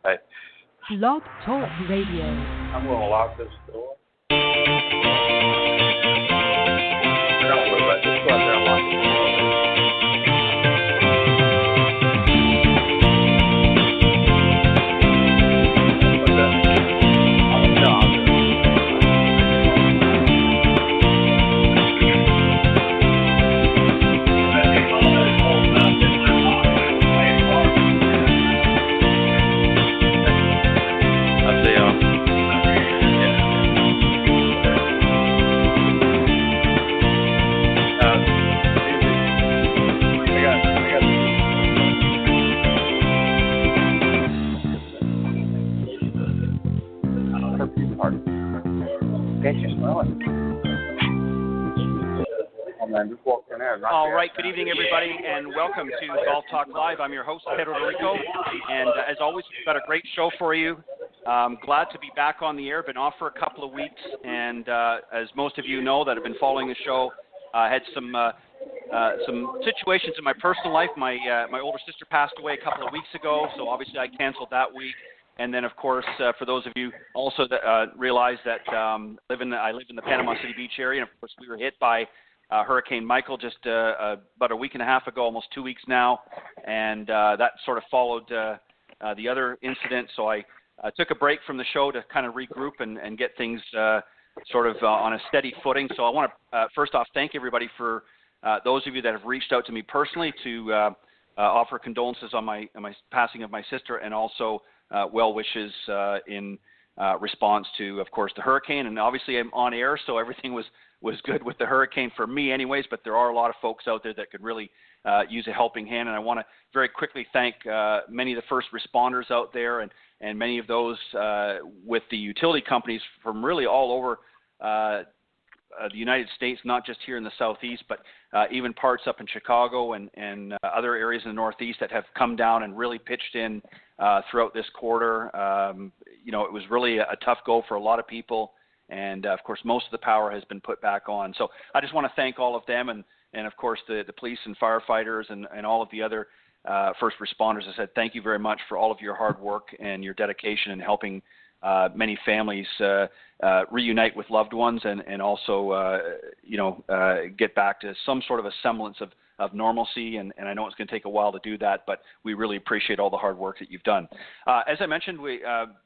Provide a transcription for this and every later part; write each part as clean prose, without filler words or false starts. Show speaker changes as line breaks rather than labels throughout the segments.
Hey.
Blog Talk Radio.
I'm going to lock this door. Don't worry about it. Just go out there and lock the door. What's that? No, I'll do it. I'll see y'all. Can't you smell it? Oh man, just walked in there.
All right, good evening, everybody, and welcome to Golf Talk Live. I'm your host, Pedro Rico, and as always, we've got a great show for you. Glad to be back on the air. Been off for a couple of weeks, and as most of you know that have been following the show, I had some situations in my personal life. My older sister passed away a couple of weeks ago, so obviously I canceled that week. And then, of course, for those of you also that realize that I live in the Panama City Beach area, and of course we were hit by Hurricane Michael just about a week and a half ago, almost 2 weeks now, and that sort of followed the other incident. So I took a break from the show to kind of regroup and get things sort of on a steady footing. So I want to first off thank everybody for those of you that have reached out to me personally to offer condolences on my passing of my sister, and also well wishes in response to, of course, the hurricane. And obviously I'm on air, so everything was good with the hurricane for me anyways, but there are a lot of folks out there that could really use a helping hand. And I want to very quickly thank many of the first responders out there, and many of those with the utility companies from really all over the United States, not just here in the Southeast, but even parts up in Chicago and other areas in the Northeast that have come down and really pitched in throughout this quarter. It was really a tough go for a lot of people, and of course most of the power has been put back on. So I just want to thank all of them, and of course the police and firefighters and all of the other first responders. I said thank you very much for all of your hard work and your dedication in helping many families reunite with loved ones and also get back to some sort of a semblance of normalcy, and I know it's going to take a while to do that, but we really appreciate all the hard work that you've done. As I mentioned,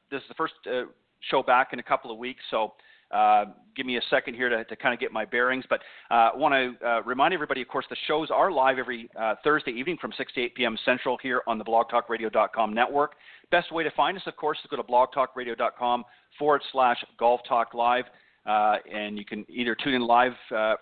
this is the first show back in a couple of weeks, so give me a second here to kind of get my bearings, but I want to remind everybody, of course, the shows are live every Thursday evening from 6 to 8 p.m. Central here on the blogtalkradio.com network. Best way to find us, of course, is to go to blogtalkradio.com/Golf Talk Live. And you can either tune in live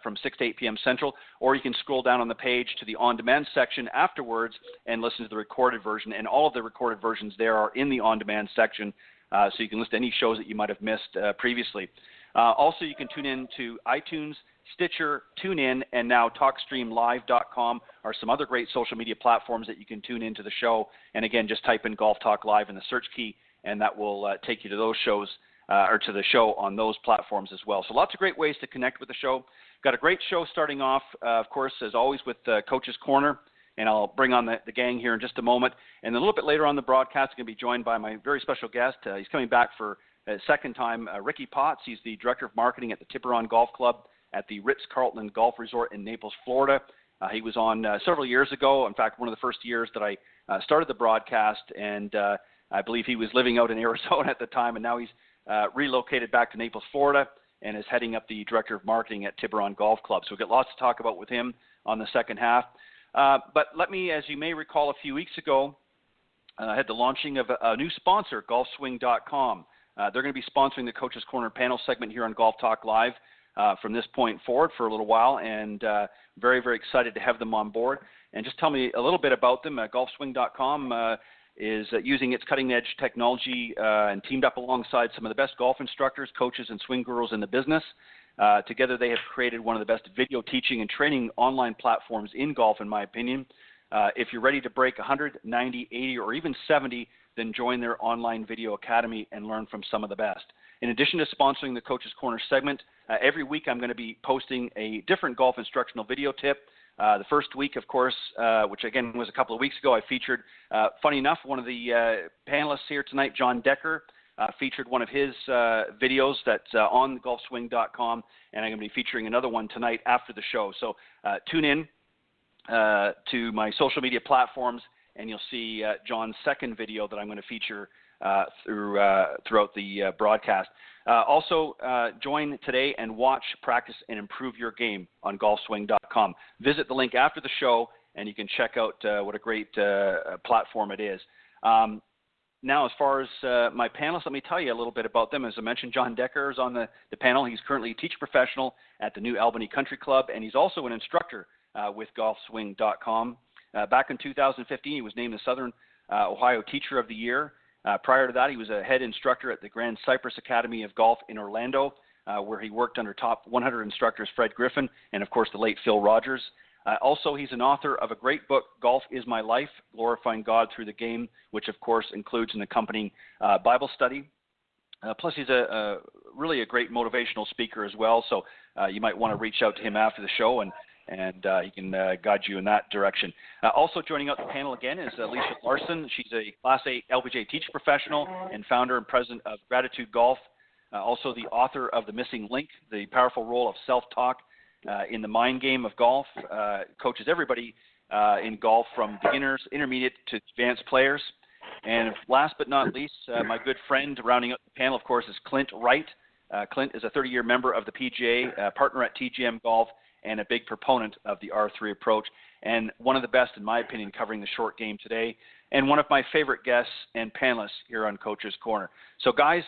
from 6 to 8 p.m. Central, or you can scroll down on the page to the on-demand section afterwards and listen to the recorded version. And all of the recorded versions there are in the on-demand section, so you can listen to any shows that you might have missed previously. Also, you can tune in to iTunes, Stitcher, TuneIn, and now TalkStreamLive.com are some other great social media platforms that you can tune into the show. And again, just type in Golf Talk Live in the search key, and that will take you to those shows or to the show on those platforms as well. So lots of great ways to connect with the show. Got a great show starting off, of course, as always, with Coach's Corner, and I'll bring on the gang here in just a moment. And a little bit later on the broadcast, I'm going to be joined by my very special guest. He's coming back for a second time, Ricky Potts. He's the Director of Marketing at the Tiburón Golf Club at the Ritz-Carlton Golf Resort in Naples, Florida. He was on several years ago. In fact, one of the first years that I started the broadcast, and I believe he was living out in Arizona at the time, and now he's relocated back to Naples, Florida, and is heading up the Director of Marketing at Tiburón Golf Club. So we've got lots to talk about with him on the second half. But let me, as you may recall, a few weeks ago, I had the launching of a new sponsor, golfswing.com. They're going to be sponsoring the Coach's Corner panel segment here on Golf Talk Live from this point forward for a little while, and very, very excited to have them on board. And just tell me a little bit about them. Golfswing.com is using its cutting-edge technology and teamed up alongside some of the best golf instructors, coaches, and swing gurus in the business. Together, they have created one of the best video teaching and training online platforms in golf, in my opinion. If you're ready to break 100, 90, 80, or even 70, then join their online video academy and learn from some of the best. In addition to sponsoring the Coach's Corner segment, every week I'm going to be posting a different golf instructional video tip The first week, of course, which again was a couple of weeks ago, I featured, funny enough, one of the panelists here tonight, John Decker, featured one of his videos that's on golfswing.com, and I'm going to be featuring another one tonight after the show. So tune in to my social media platforms, and you'll see John's second video that I'm going to feature throughout the broadcast. Also, join today and watch, practice, and improve your game on golfswing.com. Visit the link after the show, and you can check out what a great platform it is. Now, as far as my panelists, let me tell you a little bit about them. As I mentioned, John Decker is on the panel. He's currently a teacher professional at the New Albany Country Club, and he's also an instructor with golfswing.com. Back in 2015, he was named the Southern Ohio Teacher of the Year. Prior to that, he was a head instructor at the Grand Cypress Academy of Golf in Orlando, where he worked under top 100 instructors Fred Griffin and, of course, the late Phil Rogers. Also, he's an author of a great book, Golf is My Life, Glorifying God Through the Game, which, of course, includes an accompanying Bible study. Plus, he's really a great motivational speaker as well, so you might want to reach out to him after the show, and he can guide you in that direction. Also joining out the panel again is Alicia Larson. She's a Class A LPGA teacher professional and founder and president of Gratitude Golf. Also the author of The Missing Link, The Powerful Role of Self-Talk in the Mind Game of Golf. Coaches everybody in golf from beginners, intermediate to advanced players. And last but not least, my good friend rounding out the panel, of course, is Clint Wright. Clint is a 30-year member of the PGA, partner at TGM Golf, and a big proponent of the R3 approach, and one of the best, in my opinion, covering the short game today, and one of my favorite guests and panelists here on Coach's Corner. So, guys,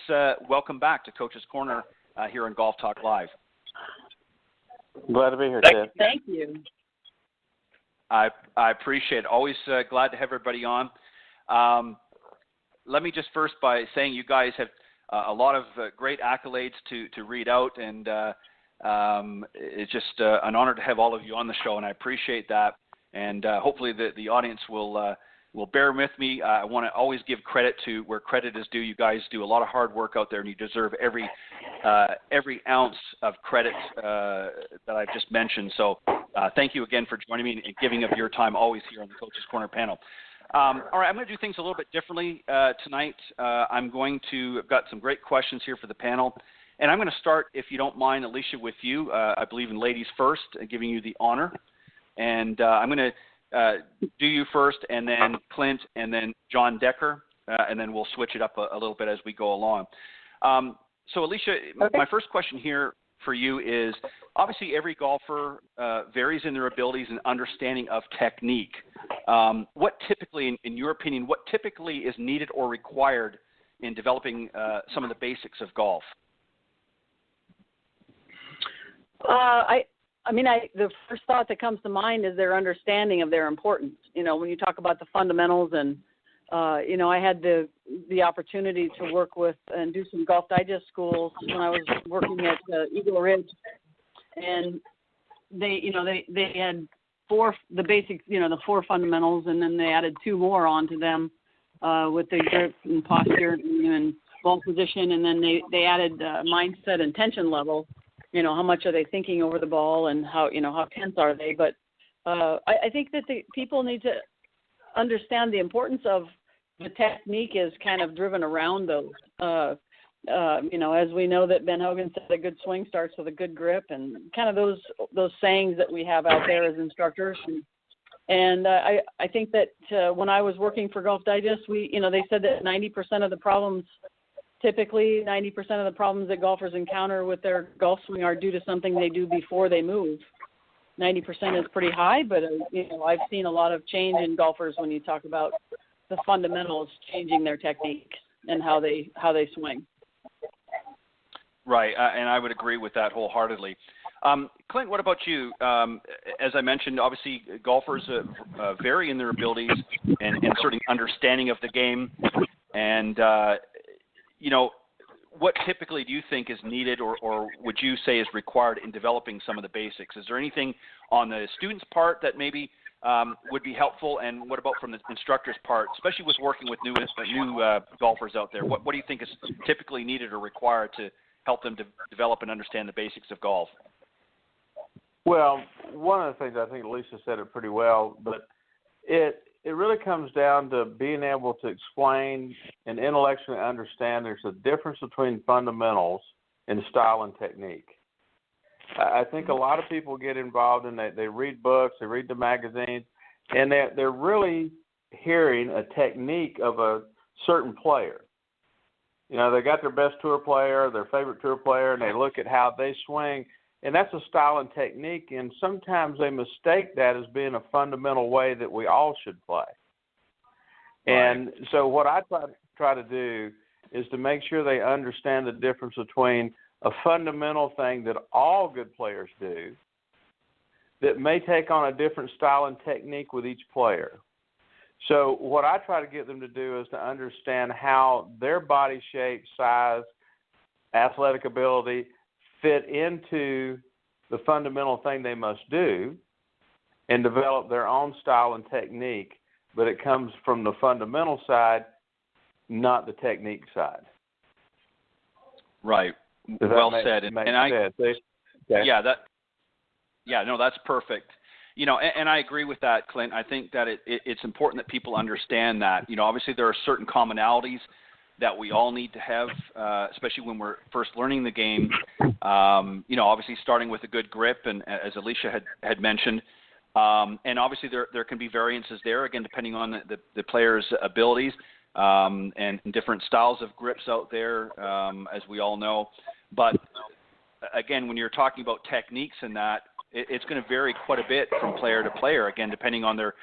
welcome back to Coach's Corner here on Golf Talk Live.
Glad to be here, Ted.
Thank you.
I appreciate it. Always glad to have everybody on. Let me just first by saying you guys have a lot of great accolades to read out, and it's just an honor to have all of you on the show, and I appreciate that. And hopefully the audience will bear with me. I want to always give credit to where credit is due. You guys do a lot of hard work out there, and you deserve every ounce of credit that I've just mentioned. So thank you again for joining me and giving of your time always here on the Coach's Corner panel. All right, I'm going to do things a little bit differently tonight. I've got some great questions here for the panel. And I'm going to start, if you don't mind, Alicia, with you. I believe in ladies first, giving you the honor. And I'm going to do you first, and then Clint, and then John Decker, and then we'll switch it up a little bit as we go along. So, Alicia,
okay.
My first question here for you is, obviously every golfer varies in their abilities and understanding of technique. What typically, in your opinion, what typically is needed or required in developing some of the basics of golf?
The first thought that comes to mind is their understanding of their importance. You know, when you talk about the fundamentals, and I had the opportunity to work with and do some Golf Digest schools when I was working at Eagle Ridge, and they had the four fundamentals, and then they added two more onto them with the grip and posture and ball position, and then they added mindset and tension level. You know, how much are they thinking over the ball, and how tense are they? But I think that the people need to understand the importance of the technique is kind of driven around those. As we know that Ben Hogan said, a good swing starts with a good grip, and kind of those sayings that we have out there as instructors. And I think that when I was working for Golf Digest, they said that 90% of the problems. Typically, 90% of the problems that golfers encounter with their golf swing are due to something they do before they move. 90% is pretty high, but I've seen a lot of change in golfers when you talk about the fundamentals changing their technique and how they swing.
Right, and I would agree with that wholeheartedly. Clint, what about you? As I mentioned, obviously golfers vary in their abilities and certain understanding of the game, and what typically do you think is needed or would you say is required in developing some of the basics? Is there anything on the student's part that maybe would be helpful, and what about from the instructor's part, especially with working with new golfers out there? What do you think is typically needed or required to help them to develop and understand the basics of golf?
Well, one of the things, I think Alicia said it pretty well, but it really comes down to being able to explain and intellectually understand there's a difference between fundamentals and style and technique. I think a lot of people get involved and they read books, they read the magazines, and they're really hearing a technique of a certain player. You know, they got their best tour player, their favorite tour player, and they look at how they swing, and that's a style and technique, and sometimes they mistake that as being a fundamental way that we all should play. Right. And so what I try to do is to make sure they understand the difference between a fundamental thing that all good players do that may take on a different style and technique with each player. So what I try to get them to do is to understand how their body shape, size, athletic ability fit into the fundamental thing they must do and develop their own style and technique, but it comes from the fundamental side, not the technique side.
Right. Well said.
And I
okay. That's perfect. You know, and I agree with that, Clint. I think that it's important that people understand that. You know, obviously there are certain commonalities that we all need to have, especially when we're first learning the game. You know, obviously starting with a good grip, and as Alicia had mentioned, and obviously there can be variances there, again, depending on the player's abilities, and different styles of grips out there, as we all know. But again, when you're talking about techniques and that, it's going to vary quite a bit from player to player, again, depending on their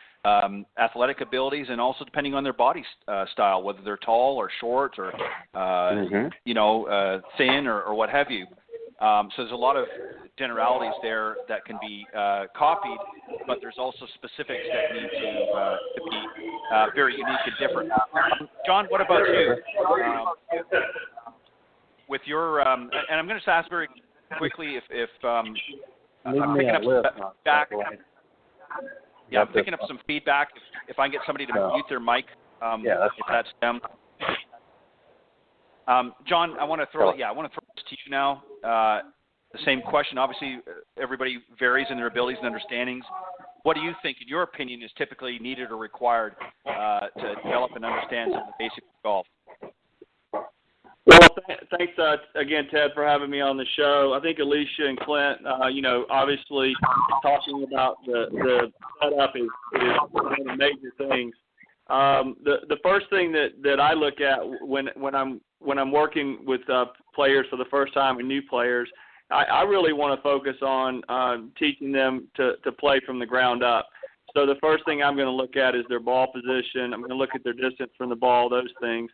athletic abilities and also depending on their body style, whether they're tall or short or, thin or what have you. So there's a lot of generalities there that can be copied, but there's also specifics that need to be very unique and different. John, what about you? With your, and I'm going to just ask very quickly if I'm picking up some feedback. Yeah, I'm picking up some feedback. If I can get somebody to mute their mic, if that's them. John, I want to throw this to you now. The same question. Obviously, everybody varies in their abilities and understandings. What do you think, in your opinion, is typically needed or required to develop and understand some of the basics of golf?
Well, thanks again, Ted, for having me on the show. I think Alicia and Clint, obviously talking about the setup is one of the major things. The first thing that I look at when I'm working with players for the first time and new players, I really want to focus on teaching them to play from the ground up. So the first thing I'm going to look at is their ball position. I'm going to look at their distance from the ball, those things.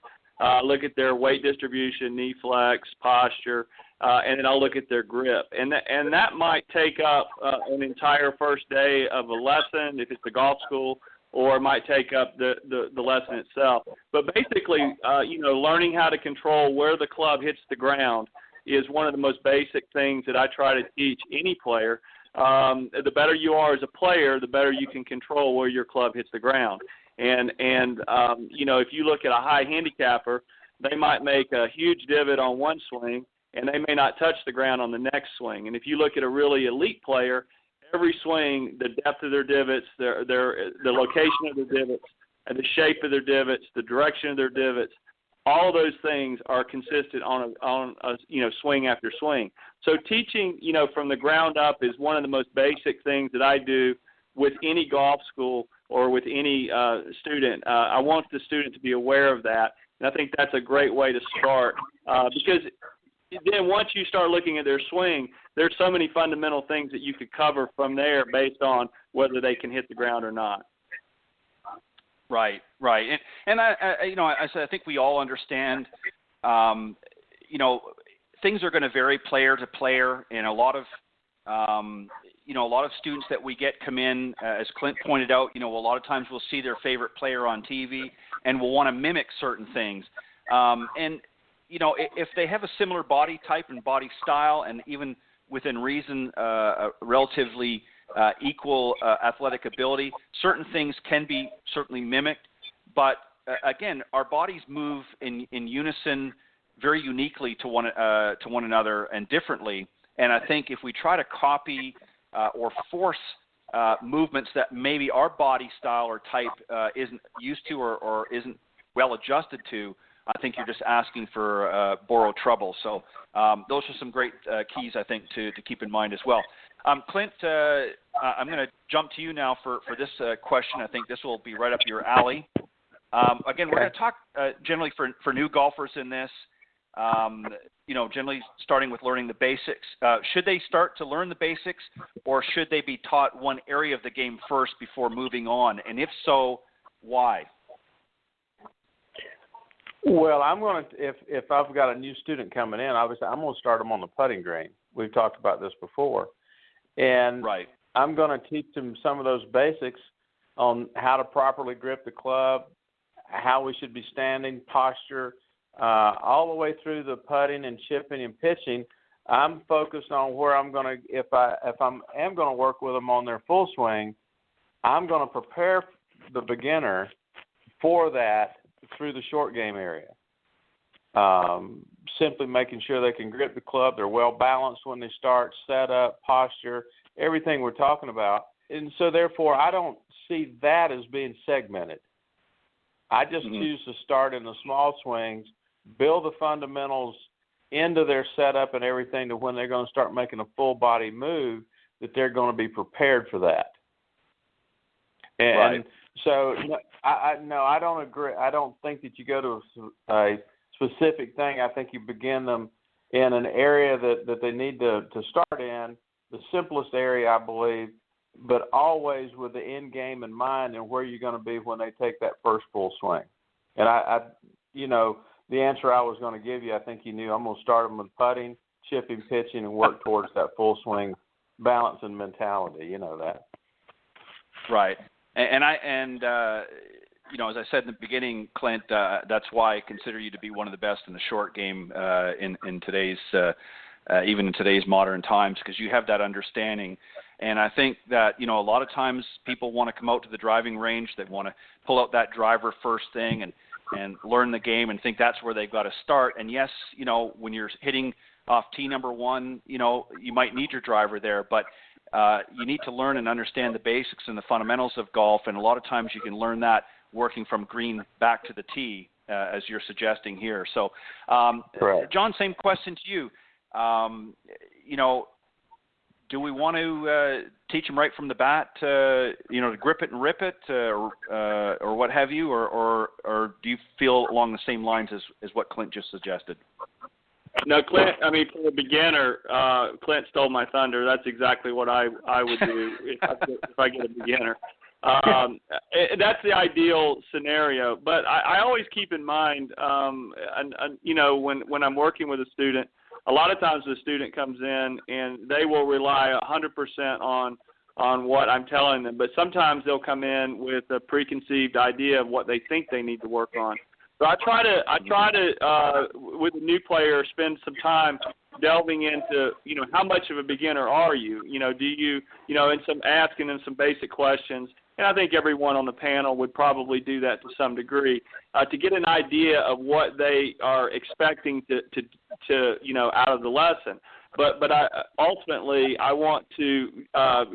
Look at their weight distribution, knee flex, posture, and then I'll look at their grip. And that might take up an entire first day of a lesson if it's a golf school, or it might take up the lesson itself. But basically, learning how to control where the club hits the ground is one of the most basic things that I try to teach any player. The better you are as a player, the better you can control where your club hits the ground. And if you look at a high handicapper, they might make a huge divot on one swing, and they may not touch the ground on the next swing. And if you look at a really elite player, every swing, the depth of their divots, the location of their divots, and the shape of their divots, the direction of their divots, all of those things are consistent on a swing after swing. So teaching, from the ground up is one of the most basic things that I do with any golf school or with any student. I want the student to be aware of that, and I think that's a great way to start because then once you start looking at their swing, there's so many fundamental things that you could cover from there based on whether they can hit the ground or not.
Right. And I think we all understand, things are going to vary player to player, and a lot of students that we get come in, as Clint pointed out, a lot of times we'll see their favorite player on TV and we'll want to mimic certain things. If they have a similar body type and body style and even within reason, relatively equal athletic ability, certain things can be certainly mimicked. But again, our bodies move in unison very uniquely to one another and differently. And I think if we try to copy or force movements that maybe our body style or type isn't used to or isn't well adjusted to, I think you're just asking for borrowed trouble. So those are some great keys, I think, to keep in mind as well. Clint, I'm going to jump to you now for this question. I think this will be right up your alley. Again, we're going to talk generally for new golfers in this, generally starting with learning the basics. Should they start to learn the basics, or should they be taught one area of the game first before moving on? And if so, why?
Well, I'm going to, if I've got a new student coming in, obviously I'm going to start them on the putting green. We've talked about this before. And
right.
I'm going to teach them some of those basics on how to properly grip the club, how we should be standing, posture, all the way through the putting and chipping and pitching. I'm focused on where I'm going to, if I am going to work with them on their full swing, I'm going to prepare the beginner for that through the short game area. Simply making sure they can grip the club, they're well balanced when they start, set up, posture, everything we're talking about. And so therefore I don't see that as being segmented. I just choose to start in the small swings, build the fundamentals into their setup and everything to when they're going to start making a full body move, that they're going to be prepared for that. And
right.
So I don't agree. I don't think that you go to a specific thing. I think you begin them in an area that they need to start in, the simplest area, I believe, but always with the end game in mind and where you're going to be when they take that first full swing. And I the answer I was going to give you, I think you knew. I'm going to start them with putting, chipping, pitching, and work towards that full swing balance and mentality. You know that. Right.
And as I said in the beginning, Clint, that's why I consider you to be one of the best in the short game in today's, even in today's modern times, because you have that understanding. And I think that, a lot of times people want to come out to the driving range, they want to pull out that driver first thing and learn the game and think that's where they've got to start. And yes, when you're hitting off tee number one, you might need your driver there, but you need to learn and understand the basics and the fundamentals of golf, and a lot of times you can learn that working from green back to the tee, as you're suggesting here. So, John, same question to you. Do we want to teach them right from the bat, to grip it and rip it, or what have you, or do you feel along the same lines as what Clint just suggested?
No, Clint, for the beginner, Clint stole my thunder. That's exactly what I would do if I get a beginner. That's the ideal scenario. But I always keep in mind, when I'm working with a student, a lot of times the student comes in and they will rely 100% on what I'm telling them. But sometimes they'll come in with a preconceived idea of what they think they need to work on. So I try to with a new player, spend some time delving into, how much of a beginner are you? Do you, and some asking them some basic questions. And I think everyone on the panel would probably do that to some degree, to get an idea of what they are expecting to out of the lesson. But ultimately, I want to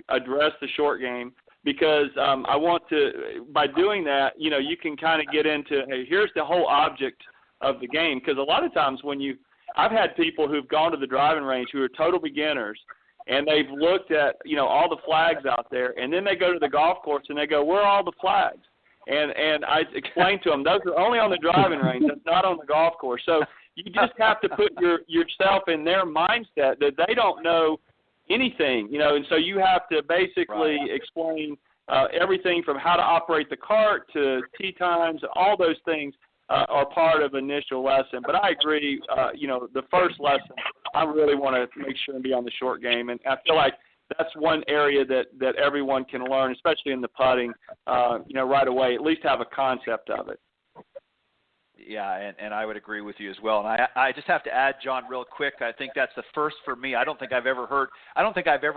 address the short game, because I want to, by doing that, you can kind of get into, hey, here's the whole object of the game. Because a lot of times I've had people who've gone to the driving range who are total beginners, and they've looked at, all the flags out there, and then they go to the golf course and they go, where are all the flags? And I explain to them, those are only on the driving range, that's not on the golf course. So you just have to put yourself in their mindset that they don't know anything, and so you have to basically explain everything from how to operate the cart to tee times. All those things are part of initial lesson. But I agree, the first lesson, I really want to make sure and be on the short game, and I feel like that's one area that everyone can learn, especially in the putting, right away, at least have a concept of it.
Yeah, and I would agree with you as well. And I just have to add, John, real quick, I think that's the first for me. I don't think I've ever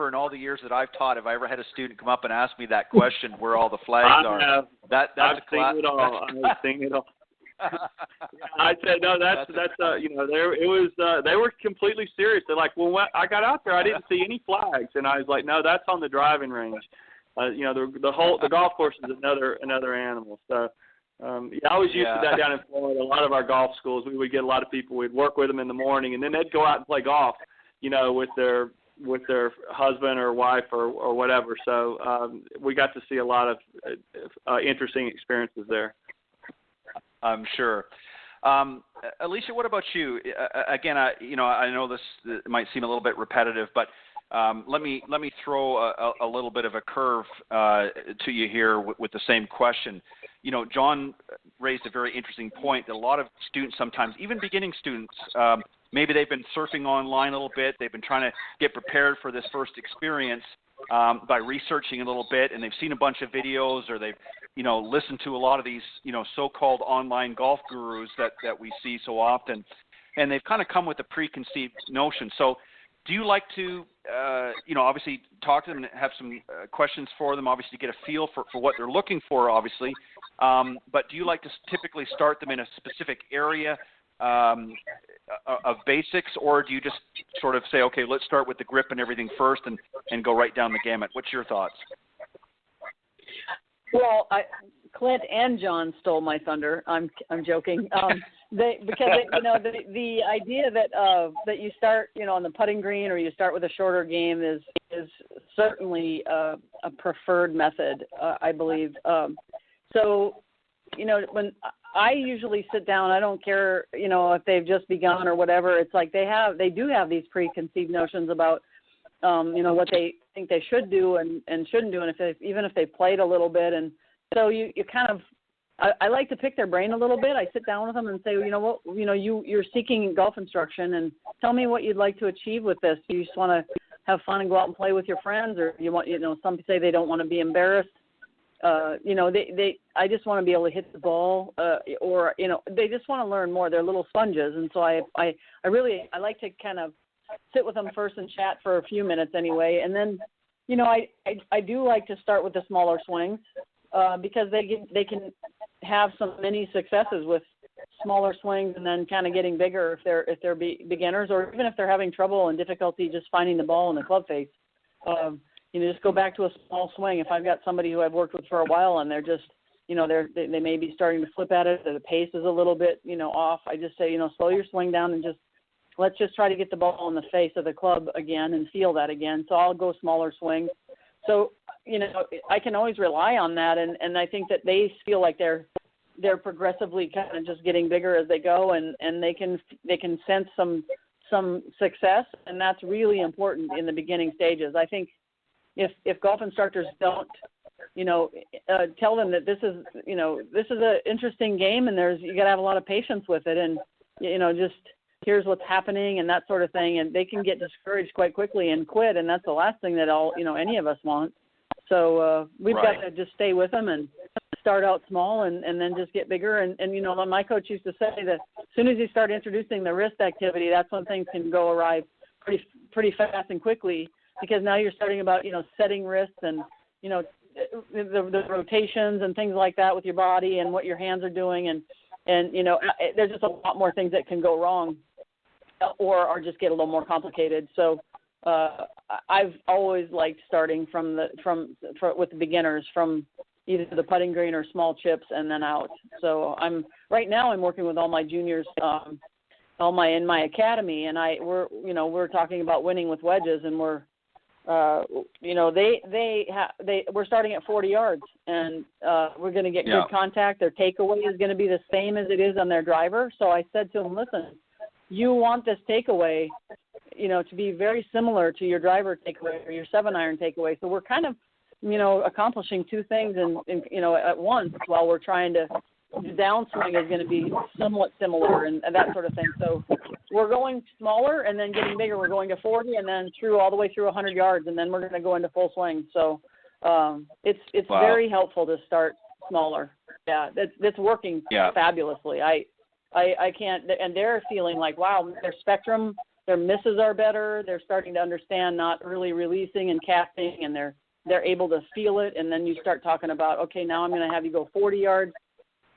in all the years that I've taught, have I ever had a student come up and ask me that question, where all the flags are.
I've seen it all. I've seen it all. I said no. That's it was. They were completely serious. They're like, well, when I got out there, I didn't see any flags, and I was like, no, that's on the driving range. The golf course is another animal. So. I was used to that down in Florida. A lot of our golf schools, we would get a lot of people. We'd work with them in the morning, and then they'd go out and play golf, with their husband or wife or whatever. So we got to see a lot of interesting experiences there.
I'm sure. Alicia, what about you? Again, I know this might seem a little bit repetitive, but let me throw a little bit of a curve to you here with the same question. John raised a very interesting point that a lot of students sometimes, even beginning students, maybe they've been surfing online a little bit. They've been trying to get prepared for this first experience by researching a little bit, and they've seen a bunch of videos, or they've listened to a lot of these so-called online golf gurus that we see so often, and they've kind of come with a preconceived notion. So do you like to, obviously talk to them and have some questions for them, obviously to get a feel for what they're looking for, obviously, but do you like to typically start them in a specific area of basics, or do you just sort of say, okay, let's start with the grip and everything first and go right down the gamut? What's your thoughts?
Well, Clint and John stole my thunder. I'm joking. The idea that you start on the putting green, or you start with a shorter game is certainly a preferred method, I believe. So when I usually sit down, I don't care if they've just begun or whatever. It's like they do have these preconceived notions about what they think they should do and shouldn't do, and even if they played a little bit. And so you kind of, I like to pick their brain a little bit. I sit down with them and say, you're seeking golf instruction, and tell me what you'd like to achieve with this. Do you just want to have fun and go out and play with your friends, or you want, some say they don't want to be embarrassed. I just want to be able to hit the ball, or they just want to learn more. They're little sponges, and so I like to kind of sit with them first and chat for a few minutes anyway, and then I do like to start with the smaller swings because they can have some mini successes with smaller swings, and then kind of getting bigger if they're beginners, or even if they're having trouble and difficulty just finding the ball in the club face. Just go back to a small swing. If I've got somebody who I've worked with for a while and they're just, they may be starting to flip at it, or the pace is a little bit, off, I just say, slow your swing down and let's just try to get the ball in the face of the club again and feel that again. So I'll go smaller swings. So, I can always rely on that, and I think that they feel like they're progressively kind of just getting bigger as they go, and they can sense some success, and that's really important in the beginning stages. I think if golf instructors don't, tell them that this is an interesting game, and you got to have a lot of patience with it, and just here's what's happening and that sort of thing, and they can get discouraged quite quickly and quit, and that's the last thing that any of us want. So we've got to just stay with them and start out small and then just get bigger. And my coach used to say that as soon as you start introducing the wrist activity, that's when things can go awry pretty fast and quickly, because now you're starting about, setting wrists and, the rotations and things like that with your body and what your hands are doing. And there's just a lot more things that can go wrong or just get a little more complicated. So I've always liked starting with the beginners, from either the putting green or small chips and then out. So I'm working with all my juniors, in my academy, and we're talking about winning with wedges, and we're we're starting at 40 yards, and we're going to get good contact. Their takeaway is going to be the same as it is on their driver. So I said to them, listen, you want this takeaway, to be very similar to your driver takeaway or your 7-iron takeaway. So we're kind of, accomplishing two things at once, while we're trying to, the downswing is going to be somewhat similar and that sort of thing. So we're going smaller and then getting bigger. We're going to 40 and then all the way through 100 yards, and then we're going to go into full swing. So it's very helpful to start smaller. Yeah, that's working fabulously. I can't, and they're feeling like, wow, their spectrum, their misses are better. They're starting to understand not really releasing and casting, and they're able to feel it. And then you start talking about, okay, now I'm going to have you go 40 yards.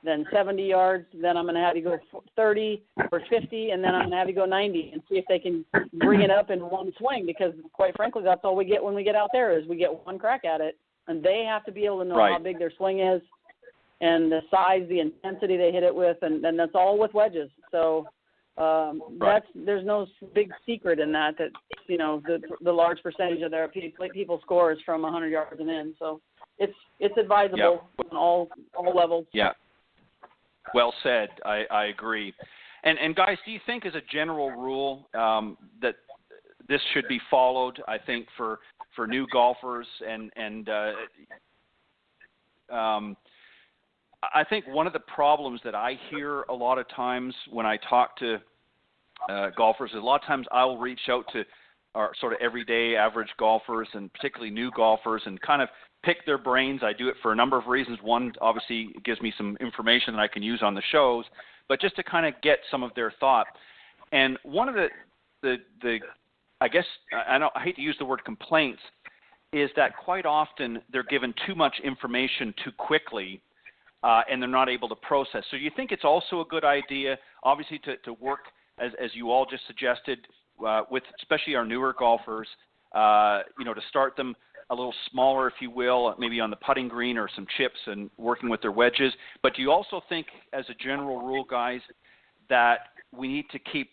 then 70 yards, then I'm going to have you go 30 or 50, and then I'm going to have you go 90 and see if they can bring it up in one swing, because quite frankly, that's all we get when we get out there is we get one crack at it, and they have to be able to know how big their swing is and the size, the intensity they hit it with, and that's all with wedges. So there's no big secret in that the large percentage of their people score is from 100 yards and in. So it's advisable on all levels.
Yeah. Well said. I agree. And guys, do you think as a general rule that this should be followed? I think for new golfers and I think one of the problems that I hear a lot of times when I talk to golfers is a lot of times I'll reach out to our sort of everyday average golfers and particularly new golfers and kind of pick their brains. I do it for a number of reasons. One, obviously, it gives me some information that I can use on the shows, but just to kind of get some of their thought. And one of the I guess, I hate to use the word complaints, is that quite often they're given too much information too quickly and they're not able to process. So you think it's also a good idea, obviously, to work, as you all just suggested, with especially our newer golfers, to start them a little smaller, if you will, maybe on the putting green or some chips and working with their wedges. But do you also think, as a general rule, guys, that we need to keep,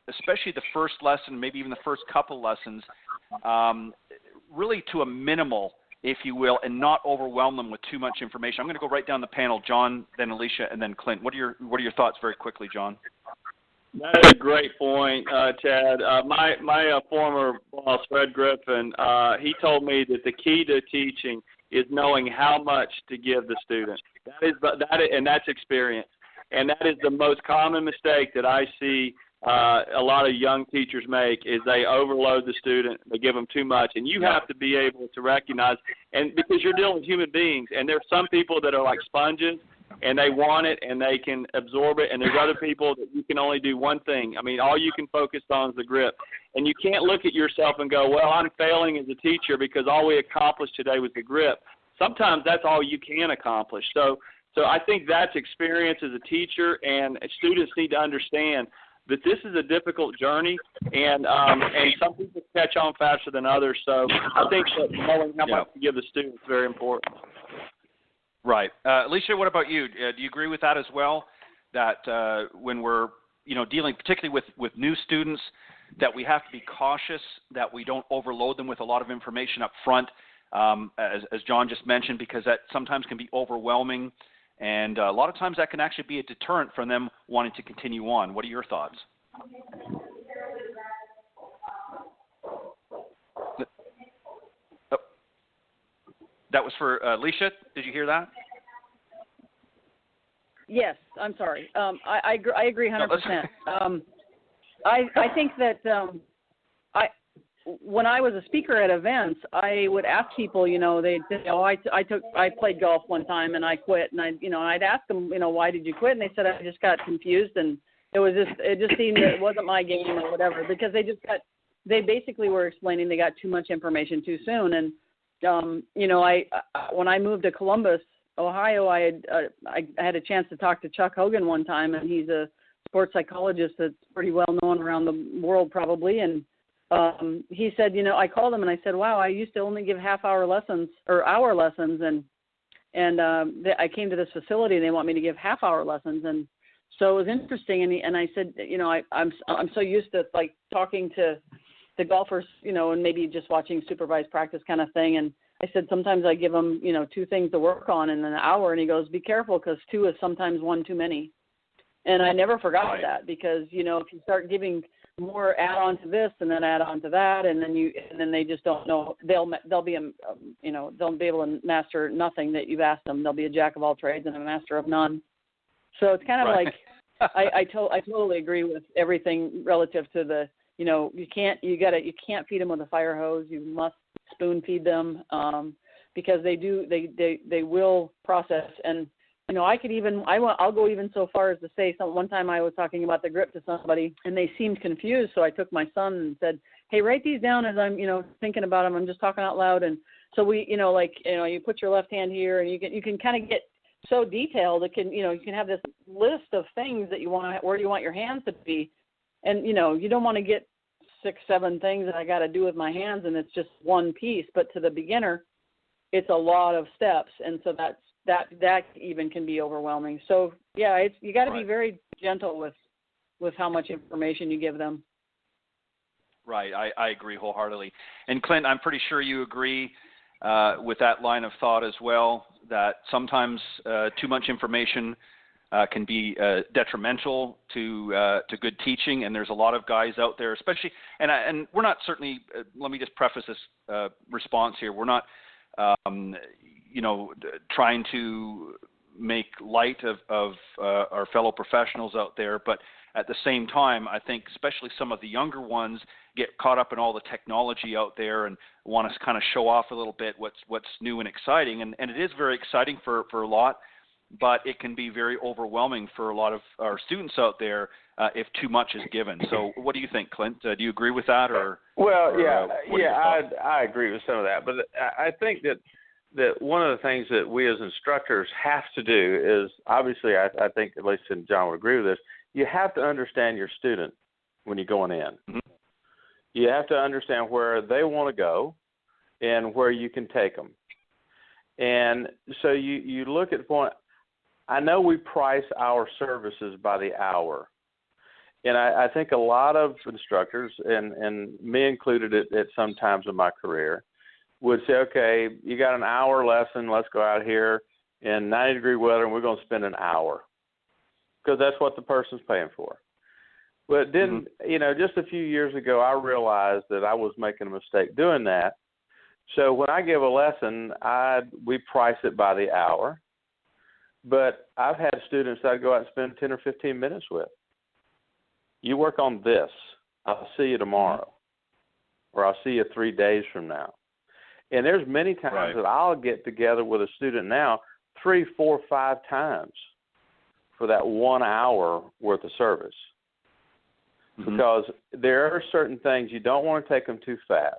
especially the first lesson, maybe even the first couple lessons, really to a minimal, if you will, and not overwhelm them with too much information? I'm going to go right down the panel, John, then Alicia, and then Clint. What are your thoughts very quickly, John?
That's a great point, Chad. My former boss, Fred Griffin, he told me that the key to teaching is knowing how much to give the student. And that's experience. And that is the most common mistake that I see a lot of young teachers make, is they overload the student, they give them too much, and you have to be able to recognize, and because you're dealing with human beings, and there's some people that are like sponges, and they want it and they can absorb it, and there's other people that you can only do one thing. I mean, all you can focus on is the grip, and you can't look at yourself and go, well, I'm failing as a teacher because all we accomplished today was the grip. Sometimes that's all you can accomplish. So I think that's experience as a teacher, and students need to understand that this is a difficult journey, and some people catch on faster than others. So I think that knowing how much to give the students is very important.
Right. Alicia, what about you? Do you agree with that as well, that when we're dealing particularly with new students, that we have to be cautious, that we don't overload them with a lot of information up front, as John just mentioned, because that sometimes can be overwhelming, and a lot of times that can actually be a deterrent from them wanting to continue on. What are your thoughts? That was for Alicia. Did you hear that?
Yes, I'm sorry. I agree 100%. I think that when I was a speaker at events, I would ask people, I played golf one time and I quit, and I'd ask them, why did you quit? And they said, I just got confused, and it just seemed that it wasn't my game or whatever, because they basically were explaining they got too much information too soon. And when I moved to Columbus, Ohio, I had a chance to talk to Chuck Hogan one time, and he's a sports psychologist that's pretty well known around the world probably. And he said, I called him and I said, wow, I used to only give half-hour lessons or hour lessons, and I came to this facility and they want me to give half-hour lessons. And so it was interesting. And I said, I'm so used to like talking to the golfers, and maybe just watching supervised practice kind of thing. And I said, sometimes I give them, 2 things to work on in an hour. And he goes, be careful, because 2 is sometimes 1 too many. And I never forgot that, because, if you start giving more add on to this and then add on to that, and then they just don't know, they'll be, they'll be able to master nothing that you've asked them. They'll be a jack of all trades and a master of none. So it's kind of like, I totally agree with everything relative to the, you can't feed them with a fire hose. You must spoon feed them, because they will process. And I'll go even so far as to say, one time I was talking about the grip to somebody and they seemed confused, so I took my son and said, hey, write these down as I'm thinking about them. I'm just talking out loud. And so you put your left hand here, and you can kind of so detailed. It can, you can have this list of things that you want, where you want your hands to be. And, you don't want to get 6, 7 things that I got to do with my hands and it's just one piece. But to the beginner, it's a lot of steps. And so that even can be overwhelming. So, yeah, you got to be very gentle with how much information you give them.
Right. I agree wholeheartedly. And Clint, I'm pretty sure you agree with that line of thought as well, that sometimes too much information can be detrimental to good teaching, and there's a lot of guys out there, especially, and we're not certainly. Let me just preface this response here. We're not, trying to make light of our fellow professionals out there, but at the same time, I think especially some of the younger ones get caught up in all the technology out there and want to kind of show off a little bit what's new and exciting, and it is very exciting for a lot. But it can be very overwhelming for a lot of our students out there if too much is given. So what do you think, Clint? Do you agree with that?
I agree with some of that. But I think that one of the things that we as instructors have to do is, obviously, I think at least John would agree with this, you have to understand your student when you're going in.
Mm-hmm.
You have to understand where they want to go and where you can take them. And so you look at point. I know we price our services by the hour, and I think a lot of instructors, and me included at some times in my career, would say, okay, you got an hour lesson, let's go out here in 90-degree weather, and we're going to spend an hour, because that's what the person's paying for. But then, just a few years ago, I realized that I was making a mistake doing that. So when I give a lesson, we price it by the hour. But I've had students that I go out and spend 10 or 15 minutes with. You work on this. I'll see you tomorrow. Or I'll see you 3 days from now. And there's many times that I'll get together with a student now 3, 4, 5 times for that 1 hour worth of service. Mm-hmm. Because there are certain things you don't want to take them too fast.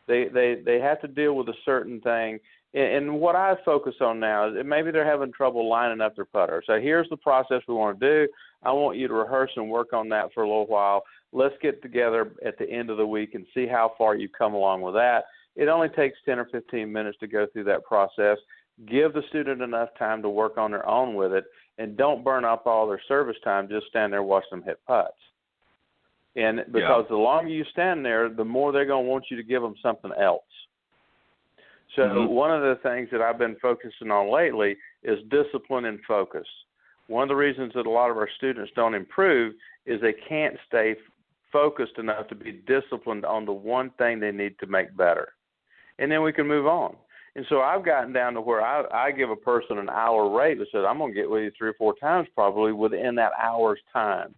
They have to deal with a certain thing. And what I focus on now is maybe they're having trouble lining up their putter. So here's the process we want to do. I want you to rehearse and work on that for a little while. Let's get together at the end of the week and see how far you've come along with that. It only takes 10 or 15 minutes to go through that process. Give the student enough time to work on their own with it, and don't burn up all their service time just stand there watching them hit putts. And because the longer you stand there, the more they're going to want you to give them something else. So one of the things that I've been focusing on lately is discipline and focus. One of the reasons that a lot of our students don't improve is they can't stay focused enough to be disciplined on the one thing they need to make better. And then we can move on. And so I've gotten down to where I give a person an hour rate that says, I'm going to get with you 3 or 4 times probably within that hour's time.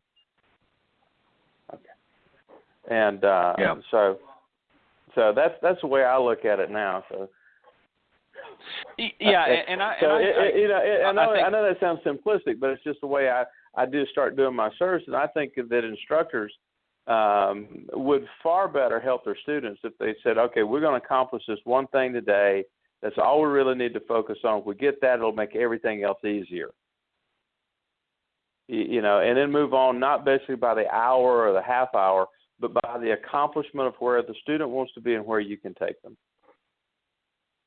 Okay. And so that's the way I look at it now. So.
Yeah,
I know that sounds simplistic, but it's just the way I do start doing my service, and I think that instructors would far better help their students if they said, okay, we're going to accomplish this one thing today. That's all we really need to focus on. If we get that, it'll make everything else easier. And then move on, not basically by the hour or the half hour, but by the accomplishment of where the student wants to be and where you can take them.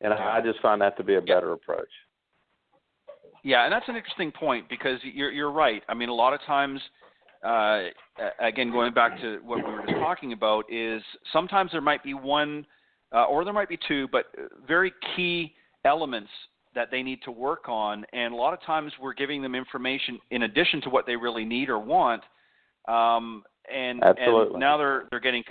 And I just find that to be a better approach.
Yeah, and that's an interesting point because you're right. I mean, a lot of times, again, going back to what we were just talking about, is sometimes there might be one or there might be 2, but very key elements that they need to work on. And a lot of times we're giving them information in addition to what they really need or want. And now they're getting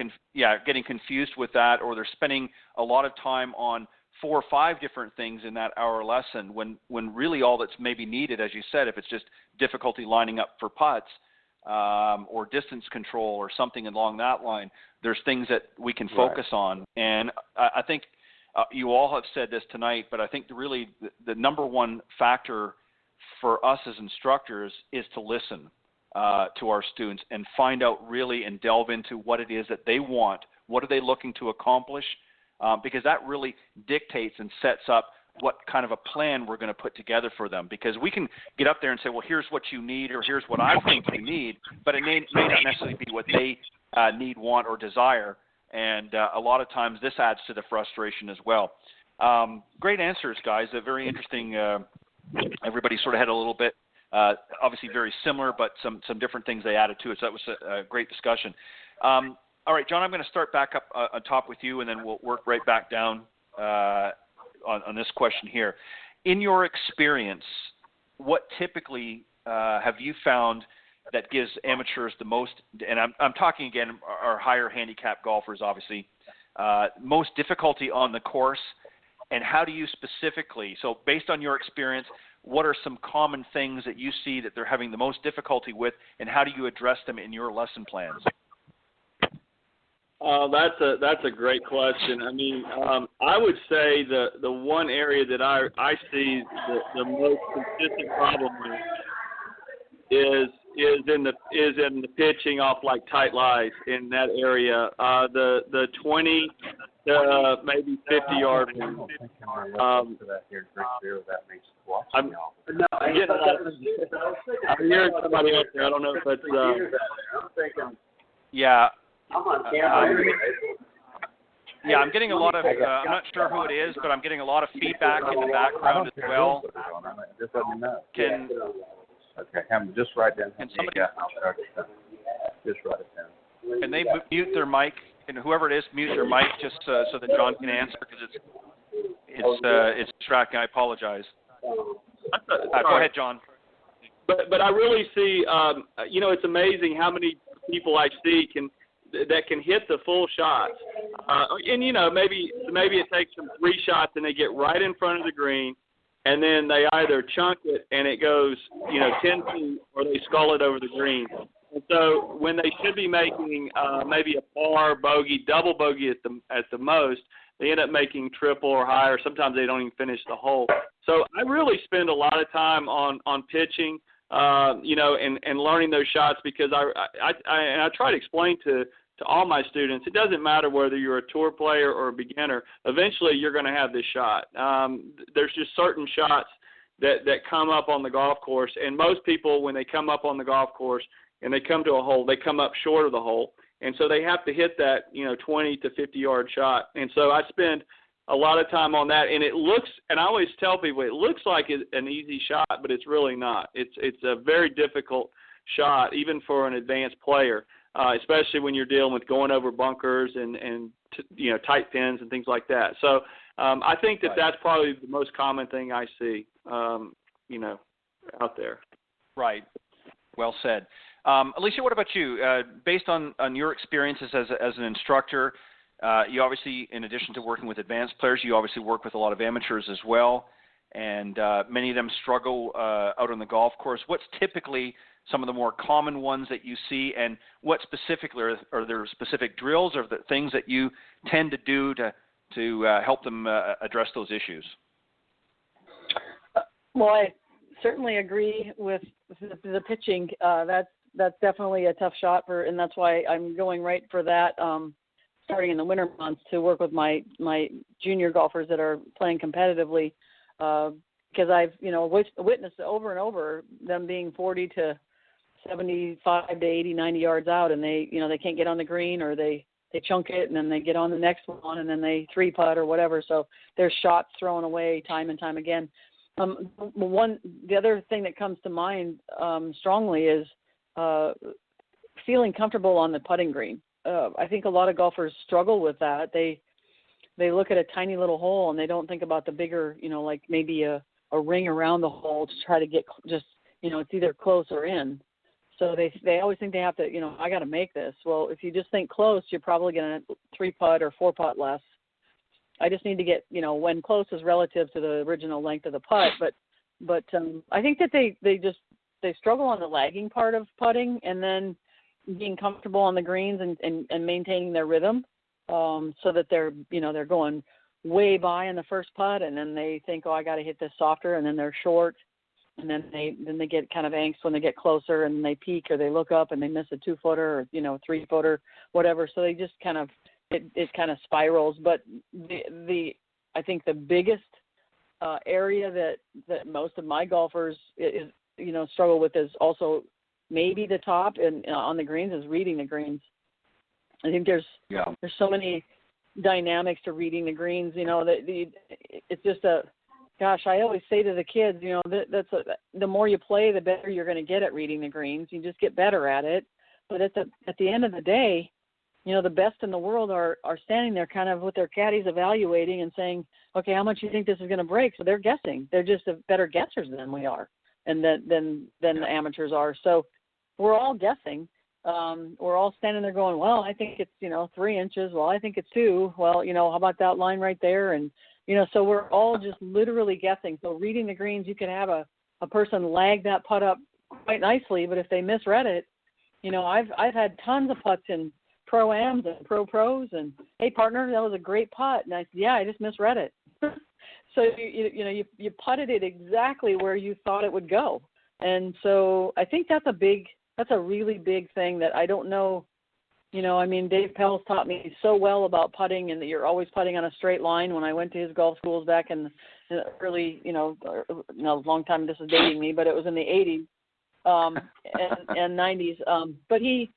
confused with that, or they're spending a lot of time on 4 or 5 different things in that hour lesson when really all that's maybe needed, as you said, if it's just difficulty lining up for putts or distance control or something along that line, there's things that we can focus on. And I think you all have said this tonight, but I think really the number one factor for us as instructors is to listen to our students and find out really and delve into what it is that they want. What are they looking to accomplish? Because that really dictates and sets up what kind of a plan we're going to put together for them, because we can get up there and say, well, here's what you need, or here's what I think you need, but it may not necessarily be what they need, want, or desire. And a lot of times this adds to the frustration as well. Great answers, guys. Very interesting. Everybody sort of had a little bit, obviously very similar, but some different things they added to it. So that was a great discussion. All right, John, I'm going to start back up on top with you, and then we'll work right back down on this question here. In your experience, what typically have you found that gives amateurs the most, and I'm talking again, our higher handicap golfers, obviously, most difficulty on the course, and how do you specifically, so based on your experience, what are some common things that you see that they're having the most difficulty with, and how do you address them in your lesson plans?
That's a great question. I mean, I would say the one area that I see the most consistent problem with is in the pitching off like tight lies in that area. The 20 to maybe 50-yard line. I'm hearing somebody else there. I don't know if it's.
Yeah. Yeah, I'm getting a lot of, I'm not sure who it is, but I'm getting a lot of feedback in the background as well.
Just let me know.
Okay,
just write down.
Can somebody
just write it down?
Can they mute their mic? And whoever it is, mute their mic just so that John can answer, because it's distracting. I apologize. Go ahead, John.
But I really see, it's amazing how many people I see that can hit the full shots, and maybe it takes them 3 shots and they get right in front of the green, and then they either chunk it and it goes 10 feet, or they skull it over the green. And so when they should be making maybe a par, bogey, double bogey at the most, they end up making triple or higher. Sometimes they don't even finish the hole. So I really spend a lot of time on pitching, and learning those shots, because I try to explain to all my students, it doesn't matter whether you're a tour player or a beginner. Eventually, you're going to have this shot. There's just certain shots that come up on the golf course, and most people, when they come up on the golf course and they come to a hole, they come up short of the hole, and so they have to hit that 20 to 50-yard shot. And so I spend a lot of time on that, and and I always tell people, it looks like an easy shot, but it's really not. It's a very difficult shot, even for an advanced player, especially when you're dealing with going over bunkers and tight pins and things like that. So I think that's probably the most common thing I see, out there.
Right. Well said. Alicia, what about you? Based on your experiences as an instructor, you obviously, in addition to working with advanced players, you obviously work with a lot of amateurs as well, and many of them struggle out on the golf course. What's typically some of the more common ones that you see, and what specifically are there specific drills or the things that you tend to do to help them address those issues?
Well, I certainly agree with the pitching. That's definitely a tough shot and that's why I'm going right for that. Starting in the winter months to work with my junior golfers that are playing competitively, because I've witnessed over and over them being 40 to 75 to 80, 90 yards out, and they can't get on the green, or they chunk it, and then they get on the next one, and then they 3-putt or whatever. So there's shots thrown away time and time again. The other thing that comes to mind strongly is feeling comfortable on the putting green. I think a lot of golfers struggle with that. They look at a tiny little hole and they don't think about the bigger, like maybe a ring around the hole to try to get just, it's either close or in. So they always think they have to, I got to make this. Well, if you just think close, you're probably going to 3-putt or 4-putt less. I just need to get, when close is relative to the original length of the putt. But I think that they struggle on the lagging part of putting, and then being comfortable on the greens and maintaining their rhythm, so that they're going way by in the first putt, and then they think, I got to hit this softer, and then they're short, and then they get kind of angst when they get closer, and they peek or they look up and they miss a 2-footer or 3-footer, whatever. So they just kind of it kind of spirals. But I think the biggest area that most of my golfers struggle with is also maybe the top and on the greens is reading the greens. I think there's so many dynamics to reading the greens. It's just I always say to the kids, the more you play, the better you're going to get at reading the greens. You just get better at it. But at the end of the day, the best in the world are standing there kind of with their caddies evaluating and saying, okay, how much do you think this is going to break? So they're guessing. They're just better guessers than we are and than the amateurs are. So we're all guessing. We're all standing there going, well, I think it's, 3 inches. Well, I think it's 2. Well, how about that line right there? And, so we're all just literally guessing. So reading the greens, you could have a person lag that putt up quite nicely, but if they misread it, I've had tons of putts in Pro-Ams and Pros, and hey, partner, that was a great putt. And I said, yeah, I just misread it. So, you putted it exactly where you thought it would go. And so I think that's a really big thing that I don't know. Dave Pell's taught me so well about putting and that you're always putting on a straight line. When I went to his golf schools back in the early, a long time, this is dating me, but it was in the 80s and 90s. But he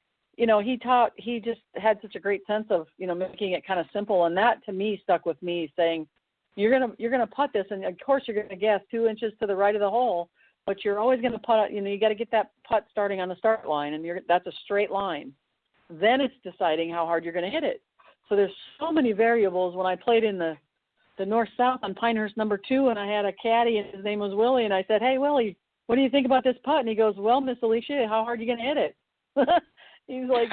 just had such a great sense of, making it kind of simple. And that to me stuck with me, saying, you're going to putt this. And of course you're going to guess 2 inches to the right of the hole, but you're always going to putt, you got to get that putt starting on the start line, and that's a straight line. Then it's deciding how hard you're going to hit it. So there's so many variables. When I played in the North-South on Pinehurst number 2, and I had a caddy, and his name was Willie, and I said, hey, Willie, what do you think about this putt? And he goes, well, Miss Alicia, how hard are you going to hit it? He's like,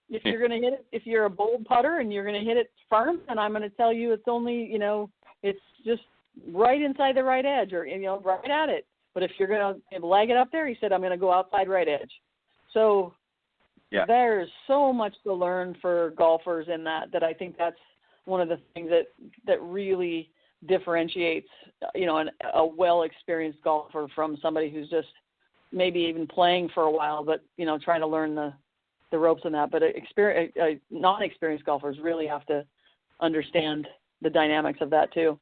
if you're going to hit it, if you're a bold putter and you're going to hit it firm, and I'm going to tell you it's only, it's just right inside the right edge or, right at it. But if you're going to lag it up there, he said, I'm going to go outside right edge. So there's so much to learn for golfers in that I think that's one of the things that really differentiates, a well-experienced golfer from somebody who's just maybe even playing for a while, but, trying to learn the ropes in that. But non-experienced golfers really have to understand the dynamics of that too.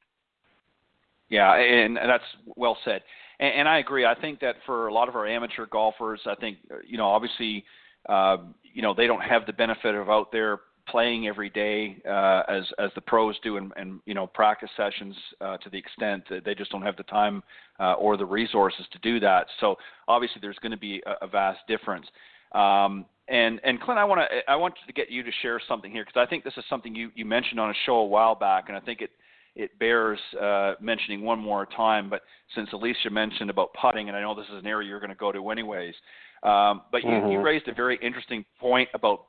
Yeah, and that's well said. And I agree. I think that for a lot of our amateur golfers, I think, obviously, they don't have the benefit of out there playing every day as the pros do and practice sessions to the extent that they just don't have the time or the resources to do that. So obviously there's going to be a vast difference. And Clint, I want to get you to share something here, because I think this is something you mentioned on a show a while back, and I think it bears mentioning one more time. But since Alicia mentioned about putting, and I know this is an area you're going to go to anyways, but you raised a very interesting point about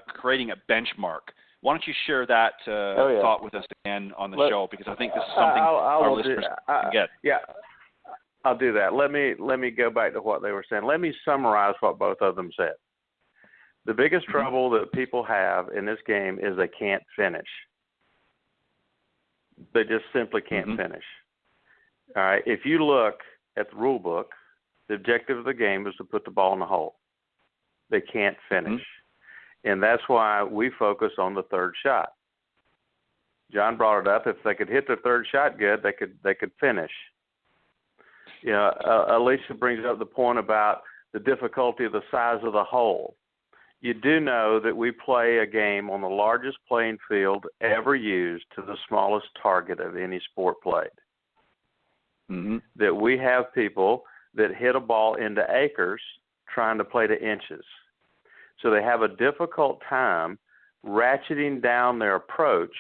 creating a benchmark. Why don't you share that thought with us again on the show, because I think this is something our listeners can get.
Yeah, I'll do that. Let me go back to what they were saying. Let me summarize what both of them said. The biggest trouble that people have in this game is they can't finish. They just simply can't finish. All right. If you look at the rule book, the objective of the game is to put the ball in the hole. They can't finish. And that's why we focus on the third shot. John brought it up. If they could hit their third shot good, they could finish. Alicia brings up the point about the difficulty of the size of the hole. You do know that we play a game on the largest playing field ever used to the smallest target of any sport played. That we have people that hit a ball into acres trying to play to inches. So they have a difficult time ratcheting down their approach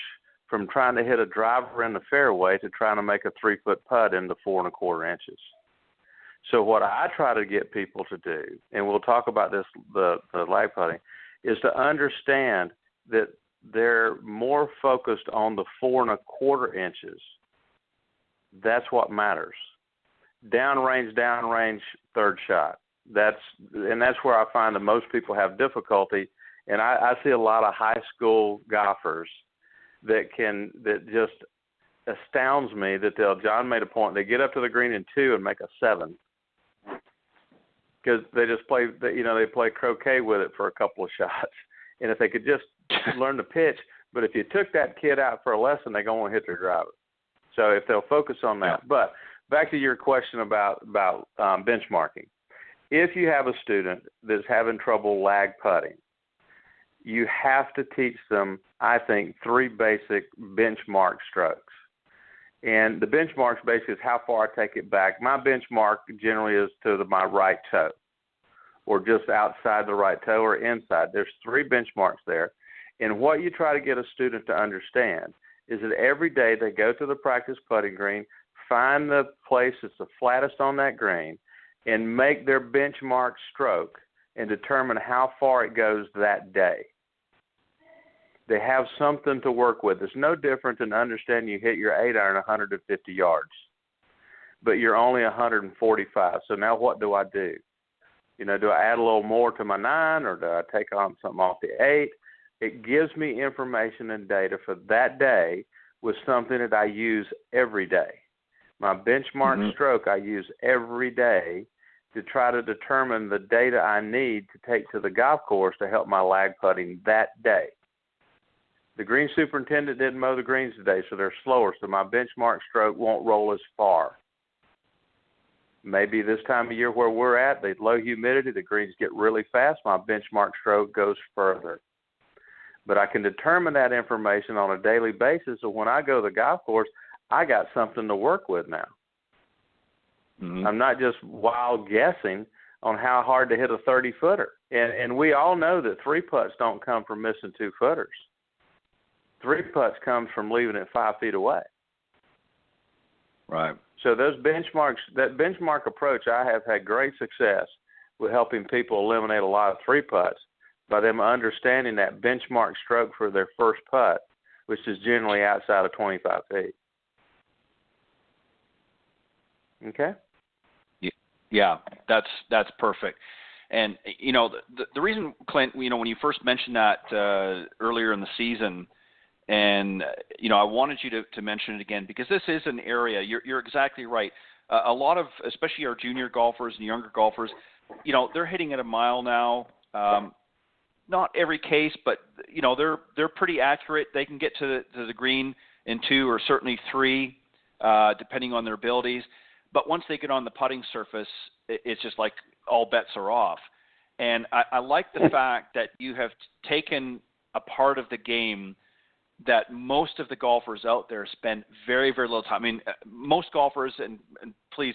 from trying to hit a driver in the fairway to trying to make a 3-foot putt into 4 1/4 inches. So what I try to get people to do, and we'll talk about this, the lag putting, is to understand that they're more focused on the 4 1/4 inches. That's what matters. Downrange, third shot. That's where I find that most people have difficulty. And I see a lot of high school golfers that just astounds me that John made a point. They get up to the green in 2 and make a 7. Because they just play, they play croquet with it for a couple of shots. And if they could just learn to pitch, but if you took that kid out for a lesson, they're going to hit their driver. So if they'll focus on that. Yeah. But back to your question about benchmarking. If you have a student that's having trouble lag putting, you have to teach them, I think, 3 basic benchmark strokes. And the benchmarks basically is how far I take it back. My benchmark generally is to my right toe, or just outside the right toe or inside. There's 3 benchmarks there. And what you try to get a student to understand is that every day they go to the practice putting green, find the place that's the flattest on that green, and make their benchmark stroke and determine how far it goes that day. They have something to work with. It's no different than understanding you hit your 8-iron 150 yards, but you're only 145. So now what do I do? Do I add a little more to my 9, or do I take on something off the 8? It gives me information and data for that day with something that I use every day. My benchmark stroke I use every day to try to determine the data I need to take to the golf course to help my lag putting that day. The green superintendent didn't mow the greens today, so they're slower, so my benchmark stroke won't roll as far. Maybe this time of year where we're at, the low humidity, the greens get really fast, my benchmark stroke goes further. But I can determine that information on a daily basis, so when I go to the golf course, I got something to work with now. I'm not just wild guessing on how hard to hit a 30-footer. And we all know that 3-putts don't come from missing 2-footers. 3-putts comes from leaving it 5 feet away.
Right.
So those benchmarks, that benchmark approach, I have had great success with helping people eliminate a lot of 3-putts by them understanding that benchmark stroke for their first putt, which is generally outside of 25 feet. Okay?
Yeah, that's perfect. And, the reason, Clint, when you first mentioned that earlier in the season, and, I wanted you to mention it again, because this is an area, you're exactly right. A lot of, especially our junior golfers and younger golfers, they're hitting at a mile now. Not every case, but, they're pretty accurate. They can get to the green in 2 or certainly 3, depending on their abilities. But once they get on the putting surface, it's just like all bets are off. And I like the fact that you have taken a part of the game that most of the golfers out there spend very, very little time. I mean, most golfers, and please,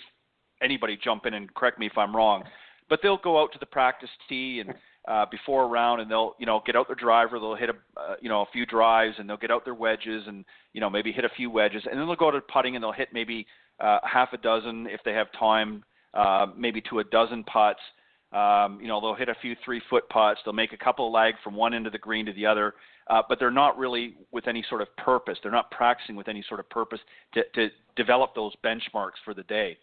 anybody jump in and correct me if I'm wrong, but they'll go out to the practice tee and before a round, and they'll get out their driver, they'll hit a few drives, and they'll get out their wedges and maybe hit a few wedges, and then they'll go to putting and they'll hit maybe half a dozen if they have time, maybe to a dozen putts. They'll hit a few 3-foot putts. They'll make a couple of lag from one end of the green to the other, but they're not really with any sort of purpose. They're not practicing with any sort of purpose to develop those benchmarks for the day.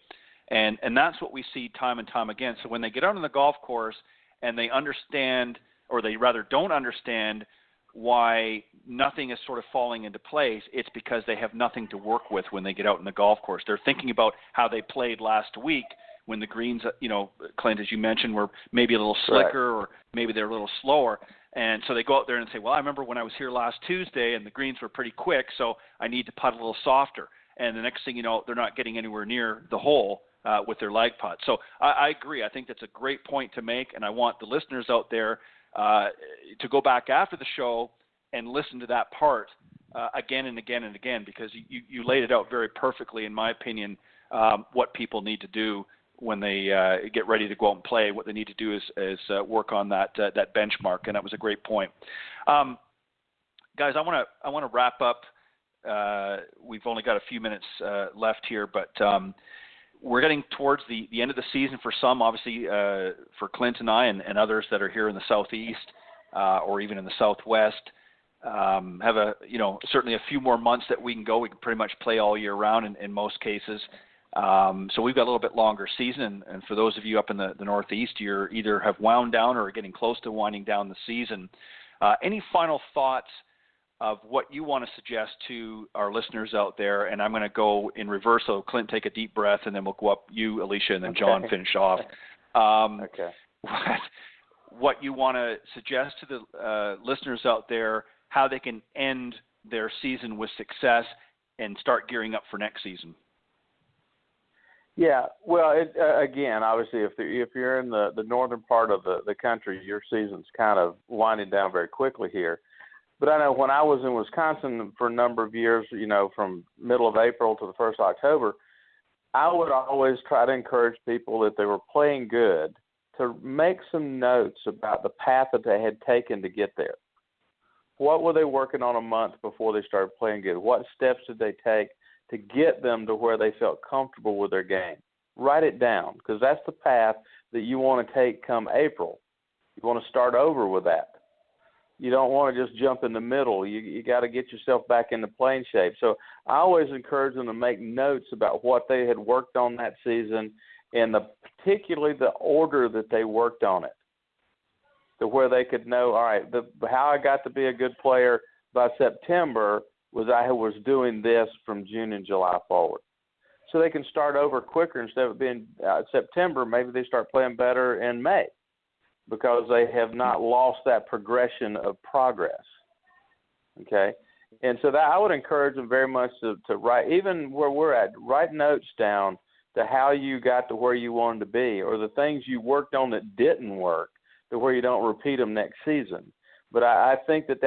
And that's what we see time and time again. So when they get out on the golf course and they understand, or they rather don't understand, why nothing is sort of falling into place, it's because they have nothing to work with when they get out in the golf course. They're thinking about how they played last week when the greens, Clint, as you mentioned, were maybe a little slicker, or maybe they're a little slower. And so they go out there and say, well, I remember when I was here last Tuesday and the greens were pretty quick, so I need to putt a little softer. And the next thing you know, they're not getting anywhere near the hole with their lag putt. So I agree. I think that's a great point to make, and I want the listeners out there to go back after the show and listen to that part again and again and again, because you laid it out very perfectly, in my opinion, what people need to do when they get ready to go out and play. What they need to do is work on that benchmark, and that was a great point. Guys, I want to wrap up. We've only got a few minutes left here, but we're getting towards the end of the season for some, obviously, for Clint and I and others that are here in the Southeast or even in the Southwest. Have certainly a few more months that we can go. We can pretty much play all year round in most cases. So we've got a little bit longer season, and for those of you up in the Northeast, you either have wound down or are getting close to winding down the season. Any final thoughts of what you want to suggest to our listeners out there? And I'm going to go in reverse. So Clint, take a deep breath, and then we'll go up you, Alicia, and then John finish off.
Okay.
What you want to suggest to the listeners out there, how they can end their season with success, and start gearing up for next season?
Yeah, well, again, obviously, if you're in the northern part of the country, your season's kind of winding down very quickly here. But I know when I was in Wisconsin for a number of years, from middle of April to the 1st of October, I would always try to encourage people that they were playing good to make some notes about the path that they had taken to get there. What were they working on a month before they started playing good? What steps did they take to get them to where they felt comfortable with their game? Write it down, because that's the path that you want to take come April. You want to start over with that. You don't want to just jump in the middle. You got to get yourself back into playing shape. So I always encourage them to make notes about what they had worked on that season and particularly the order that they worked on it, to where they could know, all right, how I got to be a good player by September was I was doing this from June and July forward. So they can start over quicker. Instead of being September, maybe they start playing better in May because they have not lost that progression of progress. Okay? And so that I would encourage them very much to write, even where we're at, write notes down to how you got to where you wanted to be, or the things you worked on that didn't work, to where you don't repeat them next season. But I think that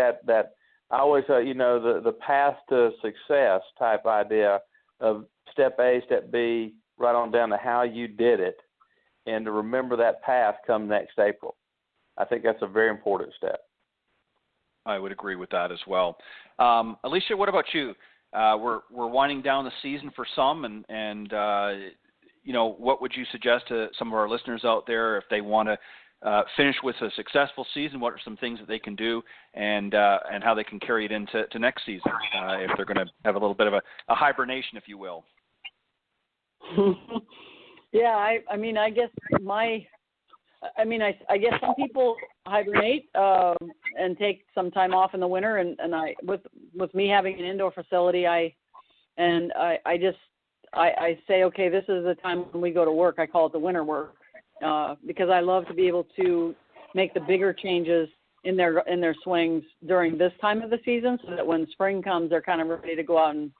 I always, the path to success type idea of step A, step B, right on down to how you did it, and to remember that path come next April. I think that's a very important step.
I would agree with that as well. Alicia, what about you? We're winding down the season for some, and what would you suggest to some of our listeners out there if they want to finish with a successful season? What are some things that they can do, and how they can carry it into next season if they're going to have a little bit of a hibernation, if you will?
Yeah, I guess I guess some people hibernate and take some time off in the winter, and I with me having an indoor facility, I say, okay, this is the time when we go to work. I call it the winter work because I love to be able to make the bigger changes in their swings during this time of the season, so that when spring comes, they're kind of ready to go out and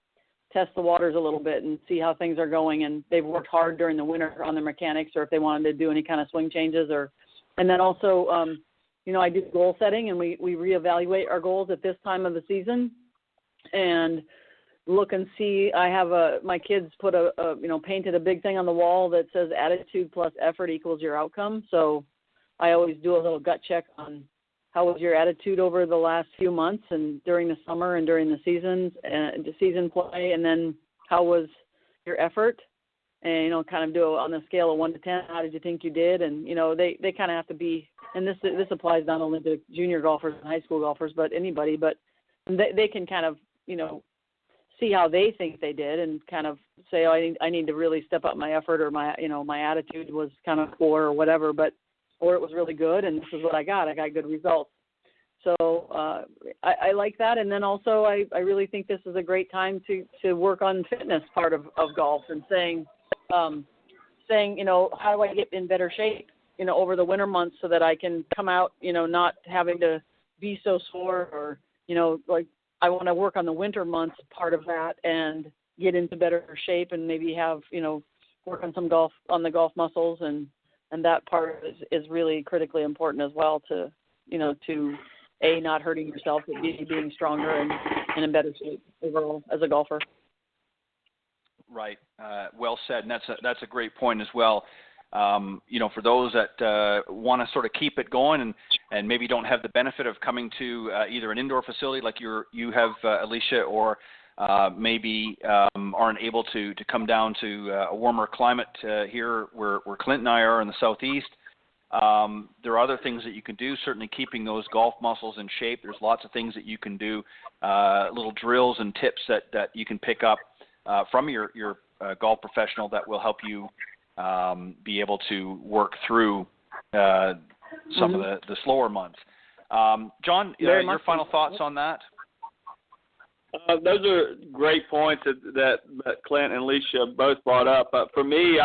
test the waters a little bit and see how things are going. And they've worked hard during the winter on their mechanics, or if they wanted to do any kind of swing changes, and then also, I do goal setting, and we reevaluate our goals at this time of the season and look and see. I have my kids put painted a big thing on the wall that says attitude plus effort equals your outcome. So I always do a little gut check on how was your attitude over the last few months and during the summer and during the seasons and the season play, and then how was your effort, and kind of do it on a scale of 1 to 10. How did you think you did? And they kind of have to be, and this applies not only to junior golfers and high school golfers, but anybody. But they can kind of see how they think they did and kind of say, oh, I need to really step up my effort, or my attitude was kind of poor or whatever, or it was really good, and this is what I got. I got good results. So I like that. And then also I really think this is a great time to work on fitness part of golf, and saying, how do I get in better shape, over the winter months, so that I can come out, not having to be so sore, or, like I want to work on the winter months part of that and get into better shape, and maybe have, work on the golf muscles, and that part is really critically important as well, to not hurting yourself, but being stronger and in better shape overall as a golfer.
Right. Well said. And that's a great point as well. For those that want to sort of keep it going and maybe don't have the benefit of coming to either an indoor facility like you have, Alicia, or maybe aren't able to come down to a warmer climate here where Clint and I are in the southeast. There are other things that you can do, certainly keeping those golf muscles in shape. There's lots of things that you can do, little drills and tips that you can pick up from your golf professional that will help you be able to work through some of the slower months. John, your final thoughts on that?
Those are great points that Clint and Alicia both brought up. For me,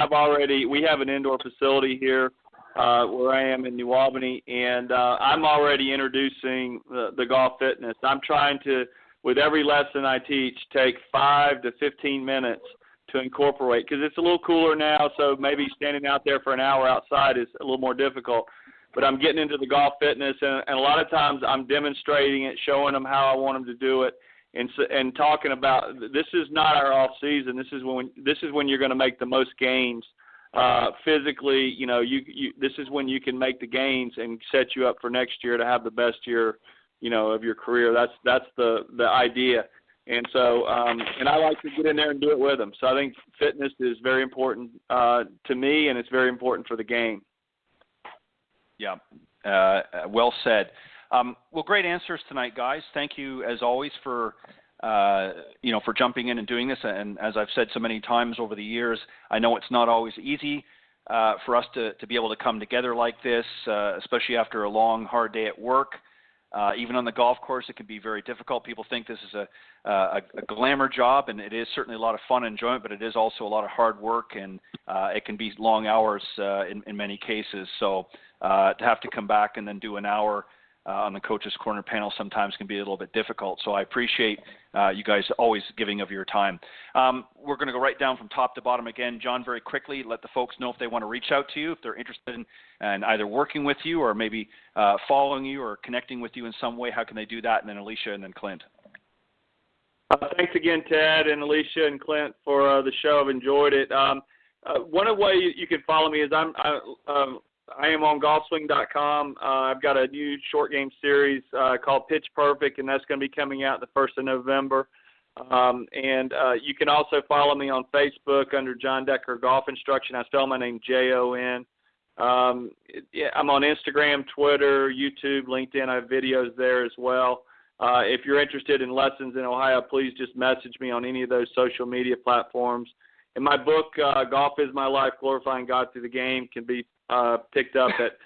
we have an indoor facility here where I am in New Albany, and I'm already introducing the golf fitness. I'm trying to with every lesson I teach, take 5 to 15 minutes to incorporate, because it's a little cooler now, so maybe standing out there for an hour outside is a little more difficult. But I'm getting into the golf fitness, and a lot of times I'm demonstrating it, showing them how I want them to do it, and talking about this is not our off season. This is when you're going to make the most gains physically. You know, this is when you can make the gains and set you up for next year to have the best year, you know, of your career. That's the idea. And so, and I like to get in there and do it with them. So I think fitness is very important to me, and it's very important for the game.
Yeah, well said. Well, great answers tonight, guys. Thank you, as always, for for jumping in and doing this. And as I've said so many times over the years, I know it's not always easy for us to be able to come together like this, especially after a long, hard day at work. Even on the golf course, it can be very difficult. People think this is a glamour job, and it is certainly a lot of fun and enjoyment, but it is also a lot of hard work, and it can be long hours in many cases. So to have to come back and then do an hour on the Coach's Corner panel sometimes can be a little bit difficult. So I appreciate you guys always giving of your time. We're going to go right down from top to bottom again. John, very quickly, let the folks know if they want to reach out to you, if they're interested in either working with you or maybe following you or connecting with you in some way. How can they do that? And then Alicia and then Clint.
Thanks again, Ted and Alicia and Clint, for the show. I've enjoyed it. One of the ways you can follow me is I am on golfswing.com. I've got a new short game series called Pitch Perfect, and that's going to be coming out the 1st of November. And you can also follow me on Facebook under John Decker Golf Instruction. I spell my name Jon. I'm on Instagram, Twitter, YouTube, LinkedIn. I have videos there as well. If you're interested in lessons in Ohio, please just message me on any of those social media platforms. And my book, Golf is My Life, Glorifying God Through the Game, can be picked up at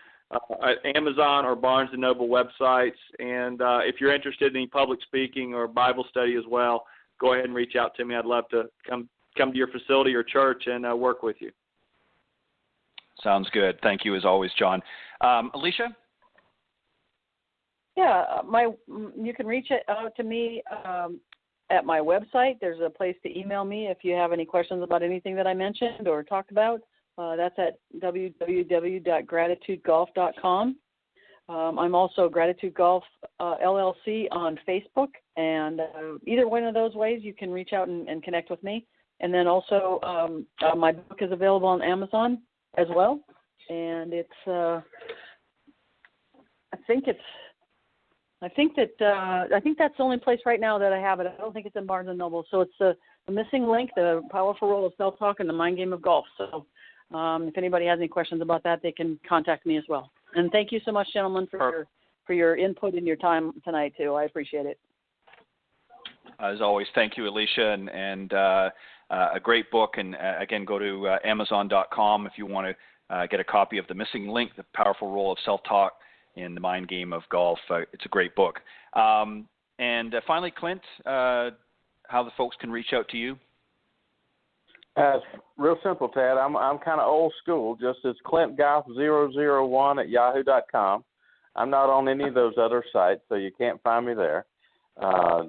Amazon or Barnes & Noble websites. And if you're interested in any public speaking or Bible study as well, go ahead and reach out to me. I'd love to come to your facility or church and work with you.
Sounds good. Thank you as always, John. Alicia?
Yeah, you can reach out to me at my website. There's a place to email me if you have any questions about anything that I mentioned or talked about. That's at www.gratitudegolf.com. I'm also Gratitude Golf LLC on Facebook, and either one of those ways you can reach out and connect with me. And then also my book is available on Amazon as well, and it's I think that's the only place right now that I have it. I don't think it's in Barnes & Noble. So it's the missing link, the powerful role of self-talk and the mind game of golf. So if anybody has any questions about that, they can contact me as well. And thank you so much, gentlemen, for your input and your time tonight, too. I appreciate it.
As always, thank you, Alicia, and a great book. And, again, go to Amazon.com if you want to get a copy of The Missing Link, The Powerful Role of Self-Talk in the Mind Game of Golf. It's a great book. And finally, Clint, how the folks can reach out to you?
It's real simple, Ted. I'm kind of old school. Just it's ClintGolf001 at yahoo.com. I'm not on any of those other sites, so you can't find me there.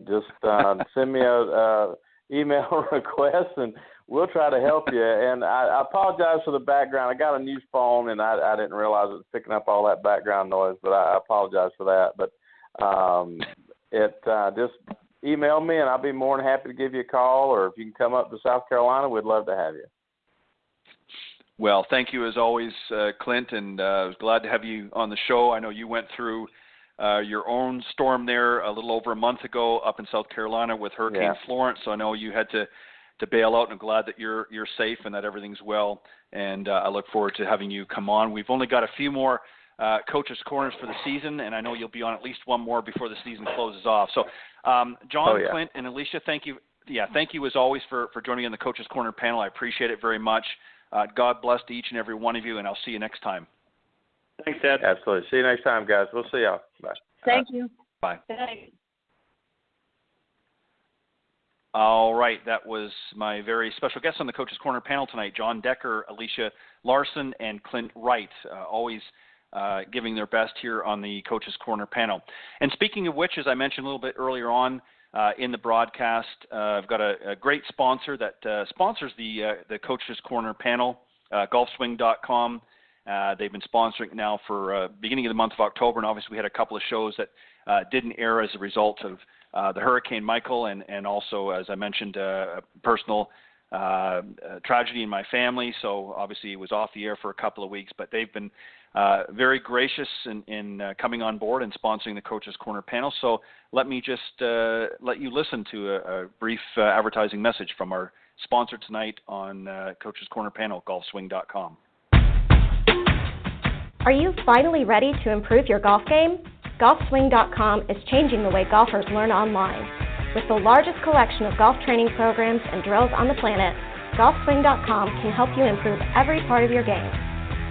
Just send me a email request, and we'll try to help you. And I apologize for the background. I got a new phone, and I didn't realize it was picking up all that background noise, but I apologize for that. But just email me, and I'll be more than happy to give you a call, or if you can come up to South Carolina, we'd love to have you.
Well, thank you as always, Clint, and I was glad to have you on the show. I know you went through your own storm there a little over a month ago up in South Carolina with Hurricane Florence, so I know you had to bail out, and I'm glad that you're safe and that everything's well, and I look forward to having you come on. We've only got a few more Coach's Corners for the season, and I know you'll be on at least one more before the season closes off. So, John, Clint, and Alicia, thank you. Yeah, thank you as always for joining in the Coach's Corner panel. I appreciate it very much. God bless to each and every one of you, and I'll see you next time.
Thanks, Ted.
Absolutely. See you next time, guys. We'll see y'all. Bye.
Thank you.
Bye.
Thanks.
All right, that was my very special guest on the Coach's Corner panel tonight, John Decker, Alicia Larson, and Clint Wright. Always giving their best here on the Coach's Corner panel. And speaking of which, as I mentioned a little bit earlier on in the broadcast, I've got a great sponsor that sponsors the Coach's Corner panel, golfswing.com. They've been sponsoring it now for beginning of the month of October, and obviously we had a couple of shows that didn't air as a result of the Hurricane Michael, and also, as I mentioned, a personal tragedy in my family. So obviously it was off the air for a couple of weeks, but they've been very gracious in coming on board and sponsoring the Coach's Corner panel. So let me just let you listen to a brief advertising message from our sponsor tonight on Coach's Corner panel, golfswing.com.
Are you finally ready to improve your golf game? Golfswing.com is changing the way golfers learn online. With the largest collection of golf training programs and drills on the planet, Golfswing.com can help you improve every part of your game.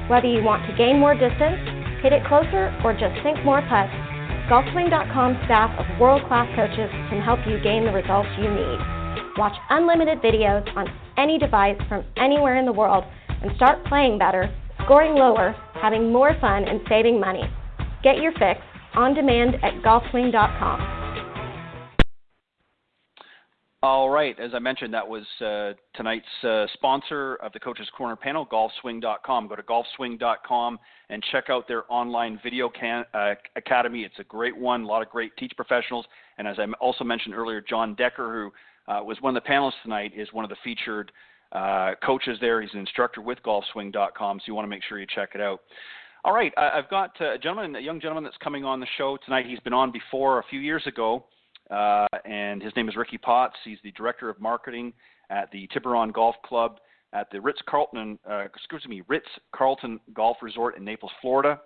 Whether you want to gain more distance, hit it closer, or just sink more putts, Golfswing.com's staff of world-class coaches can help you gain the results you need. Watch unlimited videos on any device from anywhere in the world and start playing better, scoring lower, having more fun, and saving money. Get your fix on demand at golfswing.com.
All right. As I mentioned, that was tonight's sponsor of the Coach's Corner panel, golfswing.com. Go to golfswing.com and check out their online video academy. It's a great one, a lot of great teach professionals. And as I also mentioned earlier, John Decker, who was one of the panelists tonight, is one of the featured coaches there. He's an instructor with golfswing.com, so you want to make sure you check it out. All right, I've got a young gentleman that's coming on the show tonight. He's been on before a few years ago, and his name is Ricky Potts. He's the director of marketing at the Tiburón Golf Club at the Ritz-Carlton Golf Resort in Naples, Florida.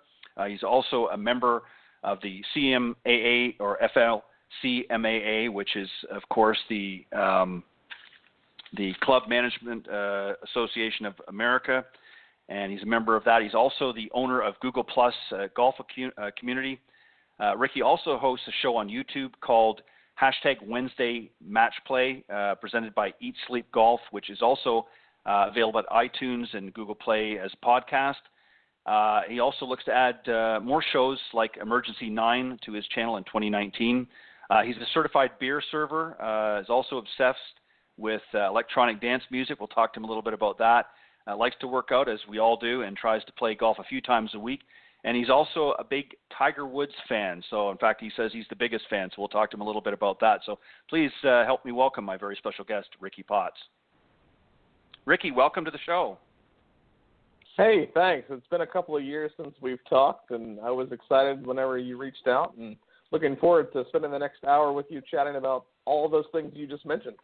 He's also a member of the CMAA or FLCMAA, which is, of course, the Club Management Association of America, and he's a member of that. He's also the owner of Google Plus Golf Community. Ricky also hosts a show on YouTube called #Wednesday Match Play, presented by Eat Sleep Golf, which is also available at iTunes and Google Play as a podcast. He also looks to add more shows like Emergency 9 to his channel in 2019. He's a certified beer server, is also obsessed with electronic dance music. We'll talk to him a little bit about that. Likes to work out, as we all do, and tries to play golf a few times a week. And he's also a big Tiger Woods fan. So, in fact, he says he's the biggest fan, so we'll talk to him a little bit about that. So please help me welcome my very special guest, Ricky Potts. Ricky, welcome to the show.
Hey, thanks. It's been a couple of years since we've talked, and I was excited whenever you reached out, and looking forward to spending the next hour with you chatting about all of those things you just mentioned.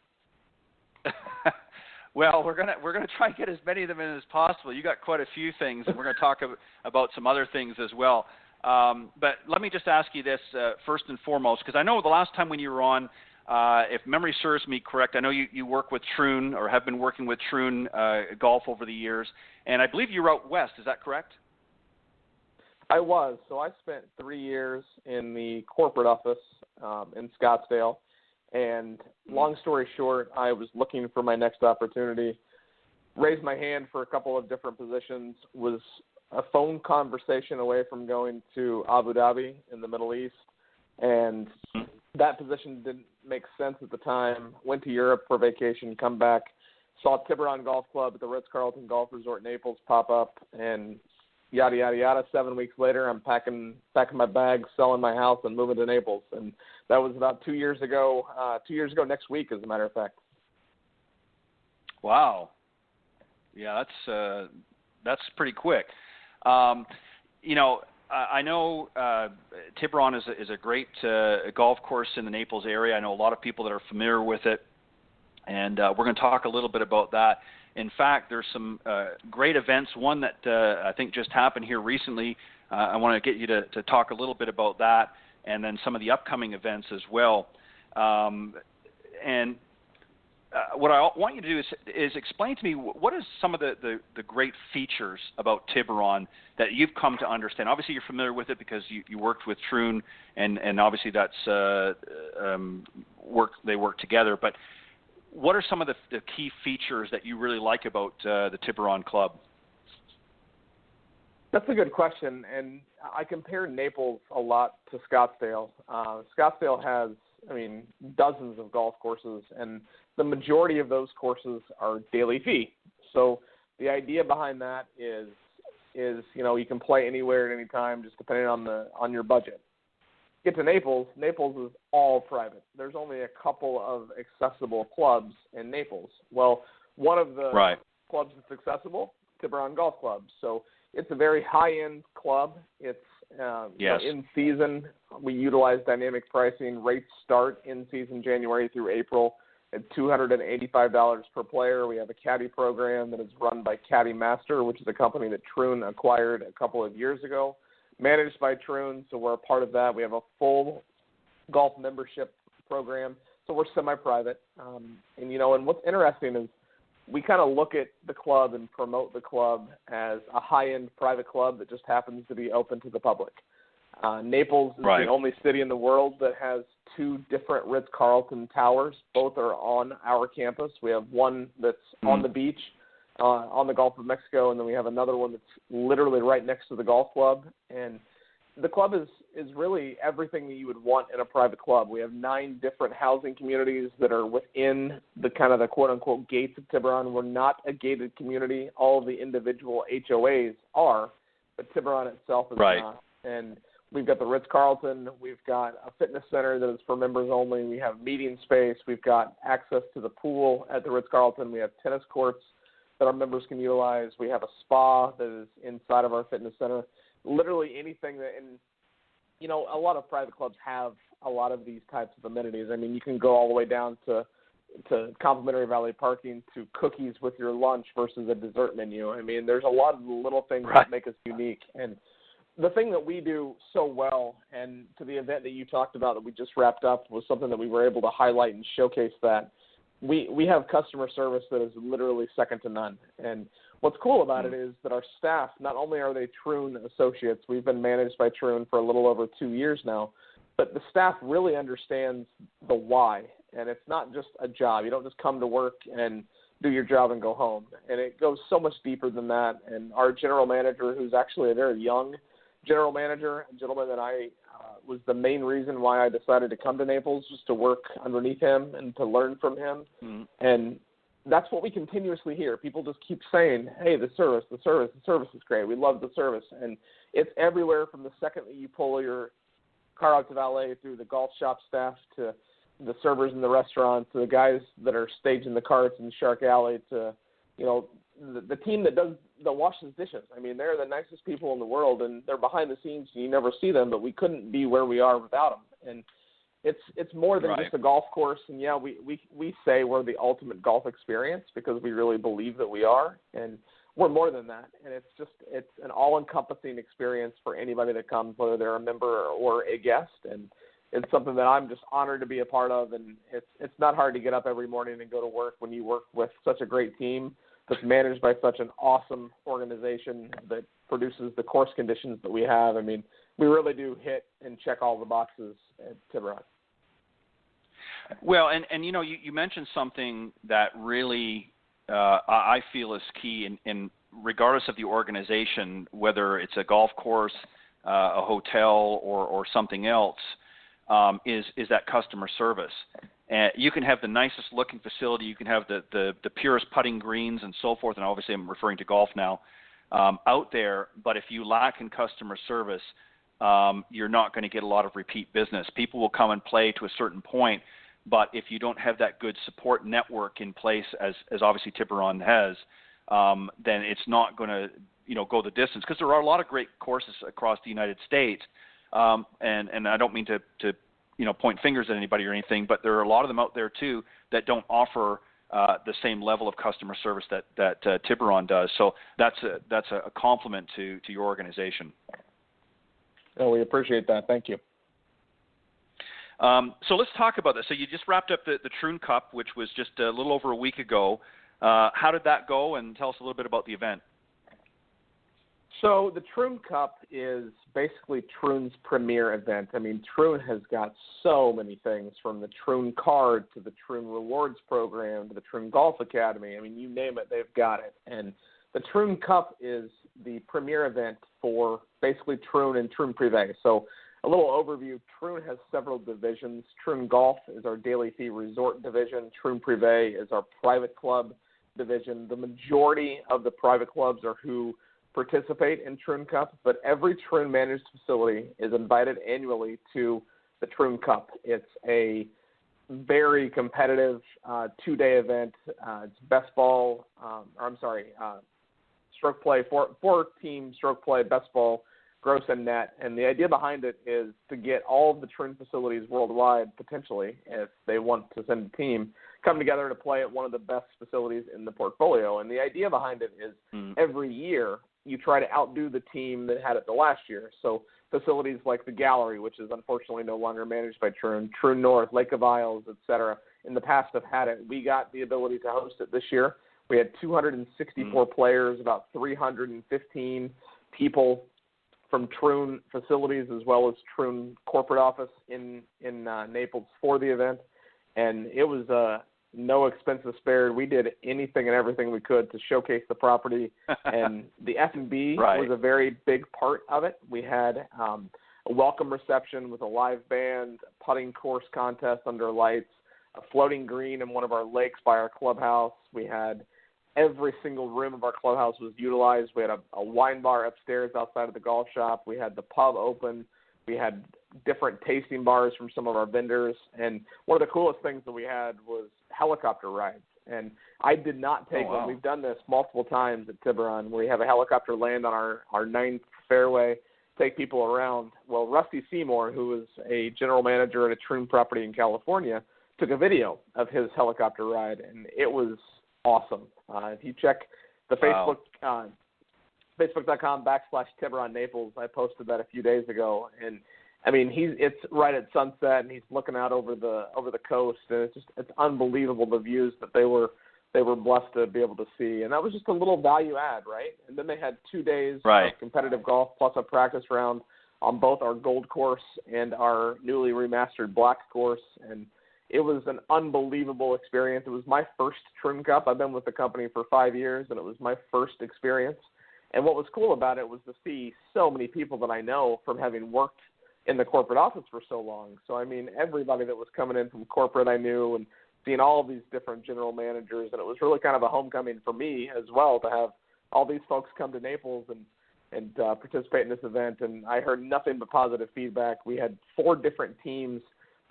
Well, we're gonna try and get as many of them in as possible. You got quite a few things, and we're going to talk about some other things as well. But let me just ask you this first and foremost, because I know the last time when you were on, if memory serves me correct, I know you work with Troon or have been working with Troon Golf over the years, and I believe you were out west. Is that correct?
I was. So I spent 3 years in the corporate office in Scottsdale. And long story short, I was looking for my next opportunity, raised my hand for a couple of different positions, was a phone conversation away from going to Abu Dhabi in the Middle East. And that position didn't make sense at the time. Went to Europe for vacation, come back, saw Tiburón Golf Club at the Ritz-Carlton Golf Resort Naples pop up, and yada, yada, yada. 7 weeks later, I'm packing my bags, selling my house, and moving to Naples. And that was about 2 years ago. 2 years ago next week, as a matter of fact.
Wow. Yeah, that's pretty quick. I know Tiburón is a great golf course in the Naples area. I know a lot of people that are familiar with it, and we're going to talk a little bit about that. In fact, there's some great events. One that I think just happened here recently. I want to get you to talk a little bit about that, and then some of the upcoming events as well. And what I want you to do is explain to me what is some of the great features about Tiburón that you've come to understand. Obviously, you're familiar with it because you worked with Troon, and obviously that's they work together. But what are some of the key features that you really like about the Tiburón Club?
That's a good question, and I compare Naples a lot to Scottsdale. Scottsdale has, dozens of golf courses, and the majority of those courses are daily fee. So the idea behind that is you can play anywhere at any time, just depending on your budget. Get to Naples. Naples is all private. There's only a couple of accessible clubs in Naples. Well, one of the clubs that's accessible, Tiburón Golf Club. So it's a very high-end club. It's in season. We utilize dynamic pricing. Rates start in season January through April at $285 per player. We have a caddy program that is run by Caddy Master, which is a company that Troon acquired a couple of years ago, managed by Troon, so we're a part of that. We have a full golf membership program, so we're semi-private. And what's interesting is we kind of look at the club and promote the club as a high-end private club that just happens to be open to the public. Naples is the only city in the world that has two different Ritz-Carlton towers. Both are on our campus. We have one that's on the beach on the Gulf of Mexico, and then we have another one that's literally right next to the golf club. And the club is really everything that you would want in a private club. We have 9 different housing communities that are within the kind of the quote-unquote gates of Tiburón. We're not a gated community. All of the individual HOAs are, but Tiburón itself is not. And we've got the Ritz-Carlton. We've got a fitness center that is for members only. We have meeting space. We've got access to the pool at the Ritz-Carlton. We have tennis courts that our members can utilize. We have a spa that is inside of our fitness center. Literally anything that, and a lot of private clubs have a lot of these types of amenities. You can go all the way down to complimentary valet parking to cookies with your lunch versus a dessert menu. There's a lot of little things that make us unique. And the thing that we do so well, and to the event that you talked about that we just wrapped up, was something that we were able to highlight and showcase that. We have customer service that is literally second to none. And what's cool about it is that our staff, not only are they Troon associates, we've been managed by Troon for a little over 2 years now, but the staff really understands the why. And it's not just a job. You don't just come to work and do your job and go home. And it goes so much deeper than that. And our general manager, who's actually a very young general manager, a gentleman that I was the main reason why I decided to come to Naples, just to work underneath him and to learn from him. And that's what we continuously hear. People just keep saying, hey, the service is great. We love the service. And it's everywhere from the second that you pull your car out to valet, through the golf shop staff, to the servers in the restaurant, to the guys that are staging the carts in Shark Alley, to, the team that washes dishes. They're the nicest people in the world, and they're behind the scenes, and you never see them, but we couldn't be where we are without them. And it's more than just a golf course. And we say we're the ultimate golf experience because we really believe that we are, and we're more than that. And it's an all-encompassing experience for anybody that comes, whether they're a member or a guest. And it's something that I'm just honored to be a part of. And it's not hard to get up every morning and go to work when you work with such a great team that's managed by such an awesome organization that produces the course conditions that we have. We really do hit and check all the boxes at Tiburón.
Well, and you mentioned something that really I feel is key in regardless of the organization, whether it's a golf course, a hotel, or something else, is that customer service. You can have the nicest looking facility, you can have the purest putting greens and so forth, and obviously I'm referring to golf now, out there, but if you lack in customer service, you're not going to get a lot of repeat business. People will come and play to a certain point, but if you don't have that good support network in place, as obviously Tiburón has, then it's not going to go the distance, because there are a lot of great courses across the United States, and I don't mean to point fingers at anybody or anything, but there are a lot of them out there too that don't offer the same level of customer service that Tiburón does. So that's a compliment to your organization.
Oh, we appreciate that. Thank you.
So let's talk about this. So you just wrapped up the Troon Cup, which was just a little over a week ago. How did that go? And tell us a little bit about the event.
So the Troon Cup is basically Troon's premier event. Troon has got so many things, from the Troon card to the Troon Rewards program to the Troon Golf Academy. You name it, they've got it. And the Troon Cup is the premier event for basically Troon and Troon Privé. So a little overview, Troon has several divisions. Troon Golf is our daily fee resort division. Troon Privé is our private club division. The majority of the private clubs are who participate in Troon Cup, but every Troon managed facility is invited annually to the Troon Cup. It's a very competitive 2-day event. It's best ball, stroke play, four-team stroke play, best ball, gross and net. And the idea behind it is to get all of the Troon facilities worldwide, potentially, if they want to send a team, come together to play at one of the best facilities in the portfolio. And the idea behind it is every year you try to outdo the team that had it the last year. So facilities like the Gallery, which is unfortunately no longer managed by Troon, Troon North, Lake of Isles, et cetera, in the past have had it. We got the ability to host it this year. We had 264 players, about 315 people from Troon facilities as well as Troon corporate office in Naples for the event. And it was no expenses spared. We did anything and everything we could to showcase the property. And the F&B was a very big part of it. We had a welcome reception with a live band, a putting course contest under lights, a floating green in one of our lakes by our clubhouse. We had every single room of our clubhouse was utilized. We had a wine bar upstairs outside of the golf shop. We had the pub open. We had different tasting bars from some of our vendors. And one of the coolest things that we had was helicopter rides. And I did not take one. We've done this multiple times at Tiburón, where we have a helicopter land on our ninth fairway, take people around. Well, Rusty Seymour, who was a general manager at a Troon property in California, took a video of his helicopter ride, and it was awesome. If you check the Facebook, Facebook.com/Tiburón Naples, I posted that a few days ago, and I mean it's right at sunset, and he's looking out over the coast, and it's unbelievable the views that they were blessed to be able to see, and that was just a little value add, right? And then they had 2 days of competitive golf plus a practice round on both our gold course and our newly remastered black course, and it was an unbelievable experience. It was my first Troon Cup. I've been with the company for 5 years, and it was my first experience. And what was cool about it was to see so many people that I know from having worked in the corporate office for so long. So, I mean, everybody that was coming in from corporate I knew, and seeing all of these different general managers. And it was really kind of a homecoming for me as well to have all these folks come to Naples and participate in this event. And I heard nothing but positive feedback. We had 4 different teams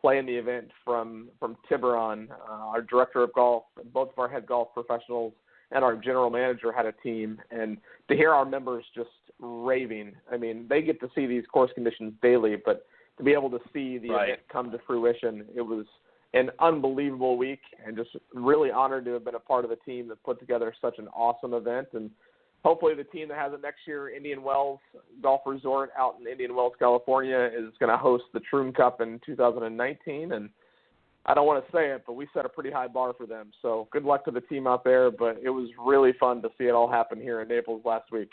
play in the event from Tiburón. Our director of golf, both of our head golf professionals, and our general manager had a team. And to hear our members just raving, I mean, they get to see these course conditions daily, but to be able to see the event come to fruition, it was an unbelievable week, and just really honored to have been a part of the team that put together such an awesome event. And hopefully the team that has it next year, Indian Wells Golf Resort out in Indian Wells, California, is going to host the Troon Cup in 2019. And I don't want to say it, but we set a pretty high bar for them. So good luck to the team out there, but it was really fun to see it all happen here in Naples last week.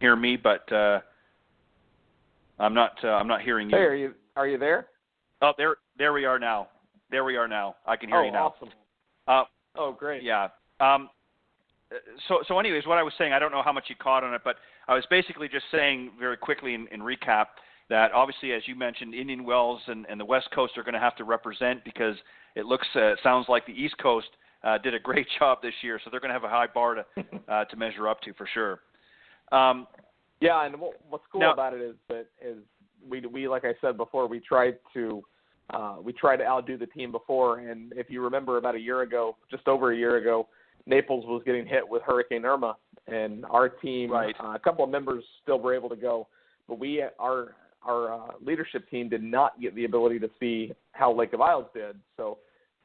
Hear me, but I'm not hearing you.
Hey, are you there?
Oh, there we are now. I can hear you now.
Awesome. Oh, great.
Yeah. So anyways, what I was saying, I don't know how much you caught on it, but I was basically just saying very quickly in recap that obviously, as you mentioned, Indian Wells and the West Coast are going to have to represent, because it sounds like the East Coast did a great job this year, so they're going to have a high bar to measure up to for sure.
Yeah, and what's cool about it is that we like I said before, we tried to outdo the team before, and if you remember about a year ago, just over a year ago, Naples was getting hit with Hurricane Irma, and our team, a couple of members still were able to go, but our leadership team did not get the ability to see how Lake of Isles did. So,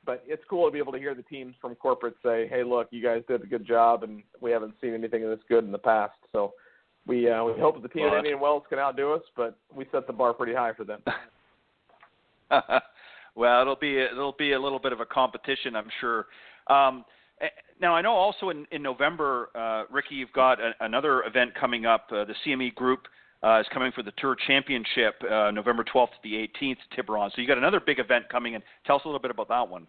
but it's cool to be able to hear the teams from corporate say, "Hey, look, you guys did a good job, and we haven't seen anything of this good in the past." So, we hope that the team at Indian Wells can outdo us, but we set the bar pretty high for them.
Well, it'll be a little bit of a competition, I'm sure. Now, I know also in November, Ricky, you've got another event coming up. The CME Group is coming for the Tour Championship, November 12th to the 18th, Tiburón. So you got another big event coming in. Tell us a little bit about that one.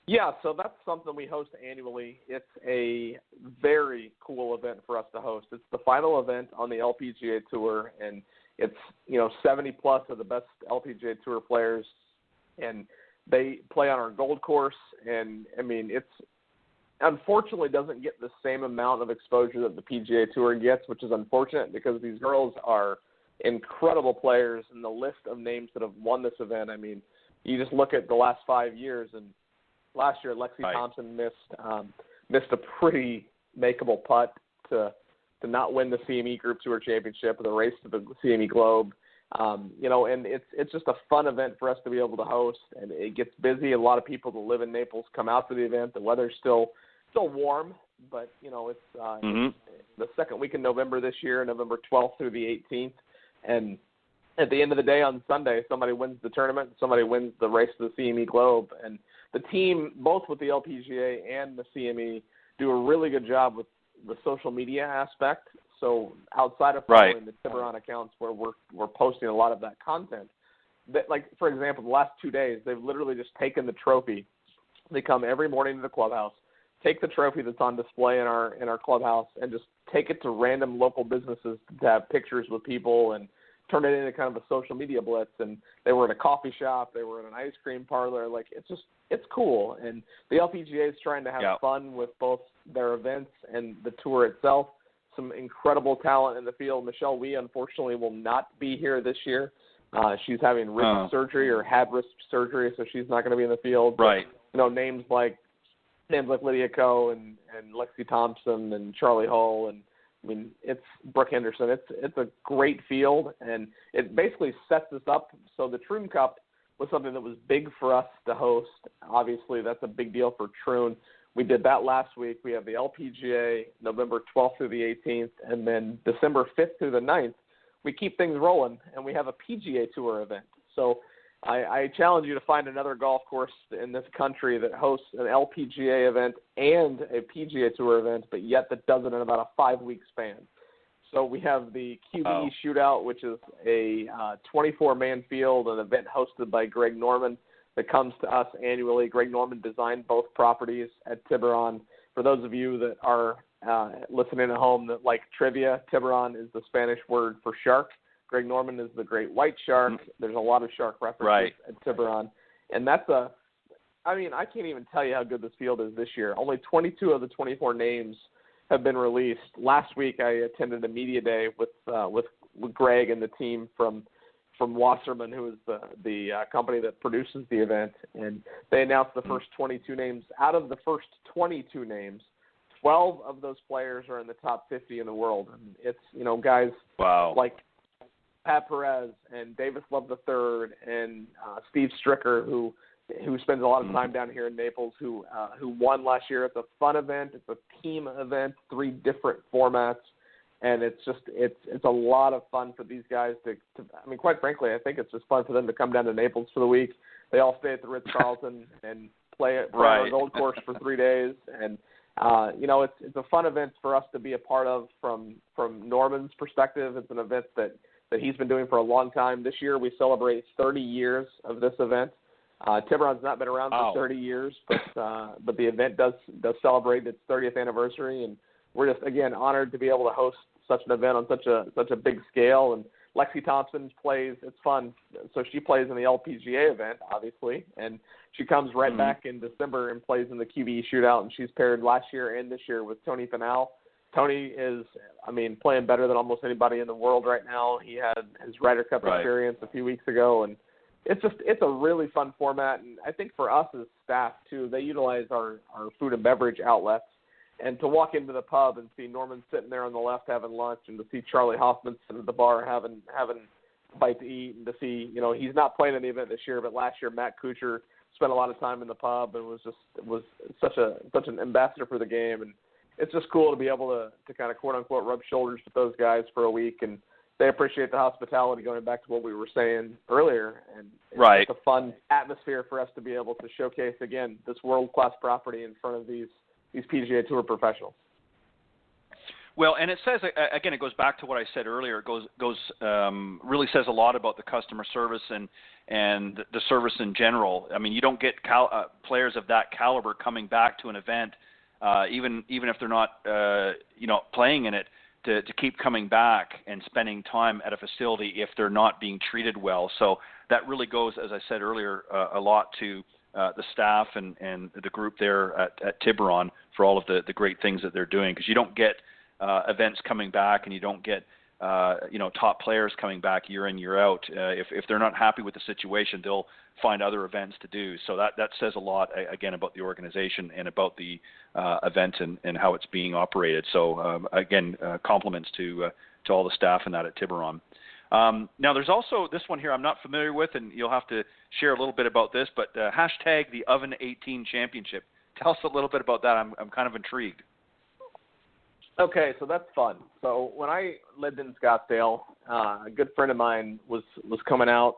Yeah, so that's something we host annually. It's a very cool event for us to host. It's the final event on the LPGA Tour, and it's 70 plus of the best LPGA Tour players, and they play on our gold course. And I mean, it's unfortunately doesn't get the same amount of exposure that the PGA Tour gets, which is unfortunate because these girls are incredible players, and the list of names that have won this event. I mean, you just look at the last 5 years, and last year Lexi Thompson missed a pretty makeable putt to not win the CME Group Tour Championship or the race to the CME Globe. And it's just a fun event for us to be able to host, and it gets busy. A lot of people that live in Naples come out to the event. The weather's still warm, but it's the second week in November this year, November 12th through the 18th, and at the end of the day on Sunday, somebody wins the tournament, somebody wins the race to the CME Globe, and the team, both with the LPGA and the CME, do a really good job with the social media aspect. So outside of following the Tiburón accounts where we're posting a lot of that content, that, like, for example, the last 2 days, they've literally just taken the trophy. They come every morning to the clubhouse, take the trophy that's on display in our clubhouse, and just take it to random local businesses to have pictures with people and turn it into kind of a social media blitz. And they were at a coffee shop, they were at an ice cream parlor. Like, it's cool. And the LPGA is trying to have fun with both their events and the tour itself. Some incredible talent in the field. Michelle Wee, unfortunately, will not be here this year. She's having wrist surgery, or had wrist surgery, so she's not going to be in the field.
Right.
But, names like Lydia Ko and Lexi Thompson and Charlie Hull, and I mean, it's Brooke Henderson. It's a great field, and it basically sets us up. So the Troon Cup was something that was big for us to host. Obviously, that's a big deal for Troon. We did that last week. We have the LPGA November 12th through the 18th, and then December 5th through the 9th, we keep things rolling, and we have a PGA Tour event. So I challenge you to find another golf course in this country that hosts an LPGA event and a PGA Tour event, but yet that does it in about a 5-week span. So we have the QBE Shootout, which is a 24-man field, an event hosted by Greg Norman that comes to us annually. Greg Norman designed both properties at Tiburón. For those of you that are listening at home that like trivia, Tiburón is the Spanish word for shark. Greg Norman is the great white shark. There's a lot of shark references at Tiburón. And I can't even tell you how good this field is this year. Only 22 of the 24 names have been released. Last week I attended a media day with Greg and the team from Wasserman, who is the company that produces the event, and they announced the first 22 names. Out of the first 22 names, 12 of those players are in the top 50 in the world. And it's, guys like Pat Perez and Davis Love III and Steve Stricker, who spends a lot of time down here in Naples, who won last year. It's a fun event. It's a team event, 3 different formats. And it's a lot of fun for these guys to quite frankly, I think it's just fun for them to come down to Naples for the week. They all stay at the Ritz-Carlton and play on the Gold Course for 3 days. And, it's a fun event for us to be a part of from Norman's perspective. It's an event that he's been doing for a long time. This year we celebrate 30 years of this event. Tiburón's not been around for 30 years, but the event does celebrate its 30th anniversary, and we're just, again, honored to be able to host such an event on such a big scale. And Lexi Thompson plays, it's fun. So she plays in the LPGA event, obviously, and she comes right back in December and plays in the QBE Shootout, and she's paired last year and this year with Tony Finau. Tony is, playing better than almost anybody in the world right now. He had his Ryder Cup experience a few weeks ago, and it's a really fun format. And I think for us as staff, too, they utilize our food and beverage outlets. And to walk into the pub and see Norman sitting there on the left having lunch, and to see Charlie Hoffman sitting at the bar having bite to eat and to see, he's not playing in the event this year, but last year Matt Kuchar spent a lot of time in the pub and was such an ambassador for the game. And it's just cool to be able to kind of quote unquote rub shoulders with those guys for a week, and they appreciate the hospitality, going back to what we were saying earlier. And
right.
It's a fun atmosphere for us to be able to showcase, again, this world-class property in front of these PGA Tour professionals.
Well, and it says, again, it goes back to what I said earlier. It goes really says a lot about the customer service and the service in general. I mean, you don't get players of that caliber coming back to an event, even if they're not, playing in it, to keep coming back and spending time at a facility if they're not being treated well. So that really goes, as I said earlier, a lot to the staff and the group there at Tiburón for all of the great things that they're doing, because you don't get events coming back, and you don't get top players coming back year in, year out. If they're not happy with the situation, they'll find other events to do. So that says a lot, again, about the organization and about the event and how it's being operated. So again, compliments to all the staff and that at Tiburón. Now there's also this one here I'm not familiar with, and you'll have to share a little bit about this, but hashtag the Oven 18 Championship. Tell us a little bit about that. I'm kind of intrigued.
Okay, so that's fun. So when I lived in Scottsdale, a good friend of mine was coming out.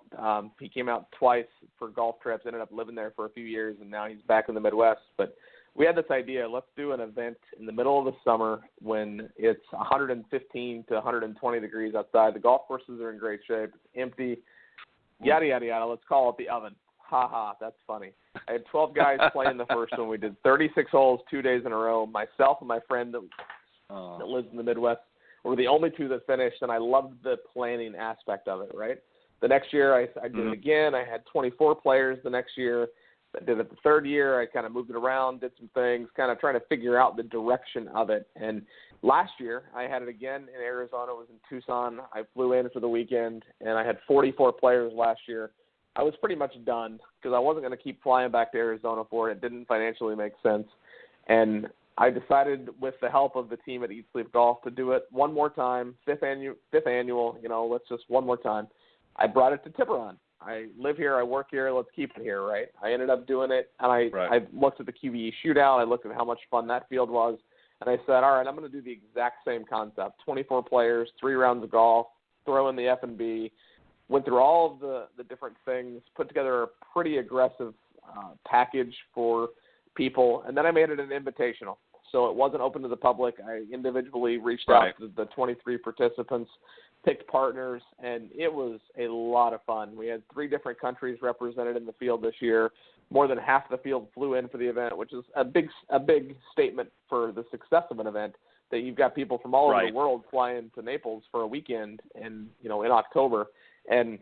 He came out twice for golf trips, ended up living there for a few years, and now he's back in the Midwest. But we had this idea, let's do an event in the middle of the summer when it's 115 to 120 degrees outside. The golf courses are in great shape. It's empty, yada, yada, yada. Let's call it the Oven. Ha ha, that's funny. I had 12 guys playing the first one. We did 36 holes 2 days in a row. Myself and my friend that lives in the Midwest were the only two that finished, and I loved the planning aspect of it, right? The next year I did it again. I had 24 players the next year. I did it the third year. I kind of moved it around, did some things, kind of trying to figure out the direction of it. And last year I had it again in Arizona. It was in Tucson. I flew in for the weekend, and I had 44 players last year. I was pretty much done because I wasn't going to keep flying back to Arizona for it. It didn't financially make sense. And I decided, with the help of the team at Eat Sleep Golf, to do it one more time, fifth annual, let's just one more time. I brought it to Tiburón. I live here, I work here, let's keep it here, right? I ended up doing it, and I looked at the QBE shootout, I looked at how much fun that field was, and I said, all right, I'm going to do the exact same concept. 24 players, 3 rounds of golf, throw in the F&B, went through all of the different things, put together a pretty aggressive package for people, and then I made it an invitational. So it wasn't open to the public. I individually reached out to the 23 participants, picked partners, and it was a lot of fun. We had 3 different countries represented in the field this year. More than half the field flew in for the event, which is a big statement for the success of an event, that you've got people from all over the world flying to Naples for a weekend in October. And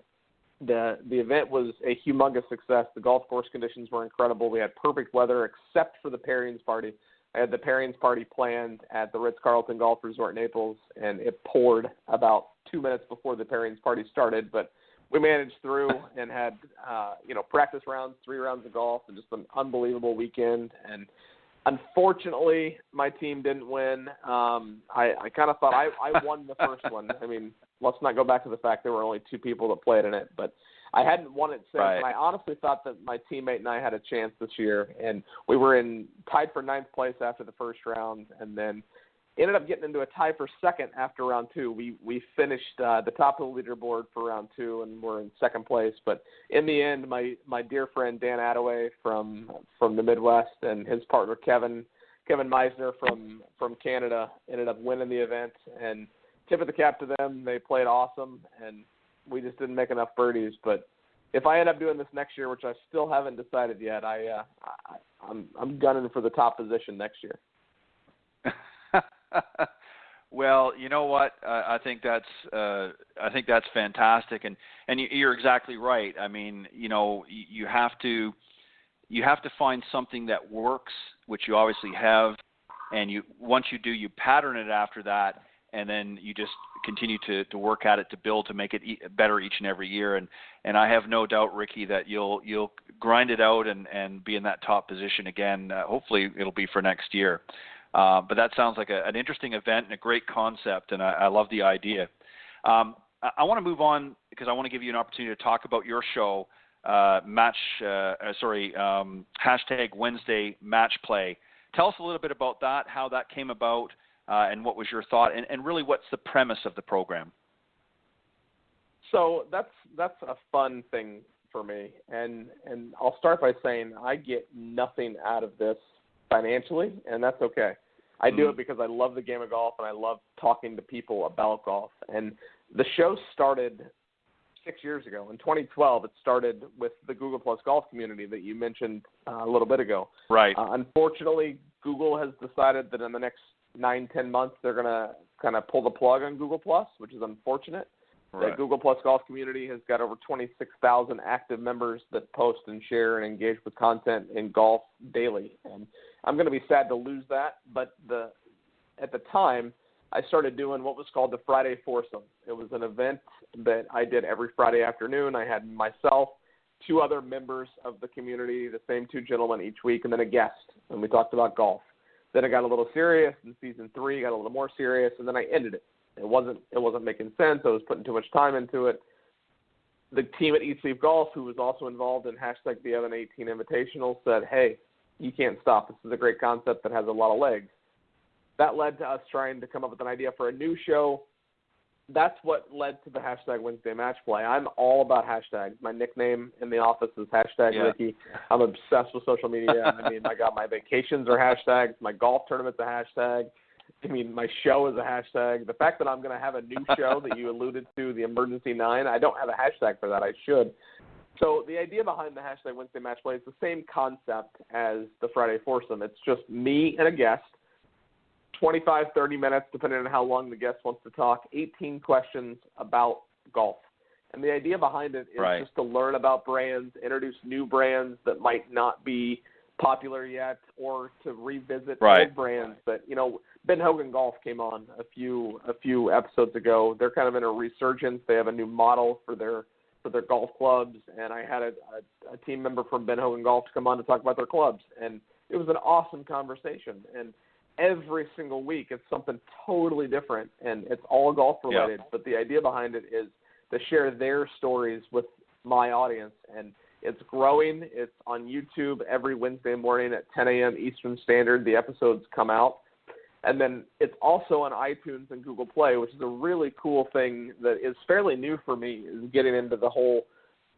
the event was a humongous success. The golf course conditions were incredible. We had perfect weather except for the pairings party. I had the pairings party planned at the Ritz-Carlton Golf Resort Naples, and it poured about 2 minutes before the pairings party started. But we managed through and had, practice rounds, 3 rounds of golf, and just an unbelievable weekend. And unfortunately, my team didn't win. I kind of thought I won the first one. I mean, let's not go back to the fact there were only 2 people that played in it, but I hadn't won it since, and I honestly thought that my teammate and I had a chance this year, and we were tied for 9th place after the first round, and then ended up getting into a tie for second after round 2. We finished the top of the leaderboard for round 2, and we're in 2nd place, but in the end, my dear friend Dan Attaway from the Midwest and his partner Kevin Meisner from Canada ended up winning the event, and tip of the cap to them. They played awesome, and we just didn't make enough birdies. But if I end up doing this next year, which I still haven't decided yet, I'm gunning for the top position next year.
Well, you know what? I think that's fantastic, and you're exactly right. I mean, you have to find something that works, which you obviously have, and once you do, you pattern it after that. And then you just continue to work at it, to build, to make it better each and every year. And I have no doubt, Ricky, that you'll grind it out and be in that top position again. Hopefully it'll be for next year. But that sounds like an interesting event and a great concept, and I love the idea. I want to move on because I want to give you an opportunity to talk about your show, hashtag Wednesday Match Play. Tell us a little bit about that, how that came about, and what was your thought, and really what's the premise of the program?
So that's a fun thing for me, and I'll start by saying I get nothing out of this financially, and that's okay. I do it because I love the game of golf and I love talking to people about golf. And the show started 6 years ago. In 2012, it started with the Google Plus golf community that you mentioned a little bit ago.
Right.
Unfortunately, Google has decided that in the next 9-10 months they're going to kind of pull the plug on Google Plus, which is unfortunate.
Right.
The Google Plus golf community has got over 26,000 active members that post and share and engage with content in golf daily. And I'm going to be sad to lose that, but at the time, I started doing what was called the Friday Foursome. It was an event that I did every Friday afternoon. I had myself, 2 other members of the community, the same 2 gentlemen each week, and then a guest, and we talked about golf. Then it got a little serious. In season 3, got a little more serious, and then I ended it. It wasn't making sense. I was putting too much time into it. The team at Eat Sleep Golf, who was also involved in hashtag the Evan 18 Invitational, said, hey, you can't stop. This is a great concept that has a lot of legs. That led to us trying to come up with an idea for a new show. That's what led to the hashtag Wednesday Match Play. I'm all about hashtags. My nickname in the office is hashtag Ricky. I'm obsessed with social media. I mean, my God, my vacations are hashtags. My golf tournament's a hashtag. I mean, my show is a hashtag. The fact that I'm going to have a new show that you alluded to, the Emergency 9, I don't have a hashtag for that. I should. So the idea behind the hashtag Wednesday Match Play is the same concept as the Friday Foursome. It's just me and a guest, 25, 30 minutes, depending on how long the guest wants to talk, 18 questions about golf. And the idea behind it is just to learn about brands, introduce new brands that might not be popular yet, or to revisit old brands that, Ben Hogan Golf came on a few episodes ago. They're kind of in a resurgence. They have a new model for their golf clubs, and I had a team member from Ben Hogan Golf to come on to talk about their clubs, and it was an awesome conversation. And every single week it's something totally different, and it's all golf related. But the idea behind it is to share their stories with my audience, and it's growing. It's on YouTube every Wednesday morning at 10 a.m. Eastern Standard. The episodes come out. And then it's also on iTunes and Google Play, which is a really cool thing that is fairly new for me, is getting into the whole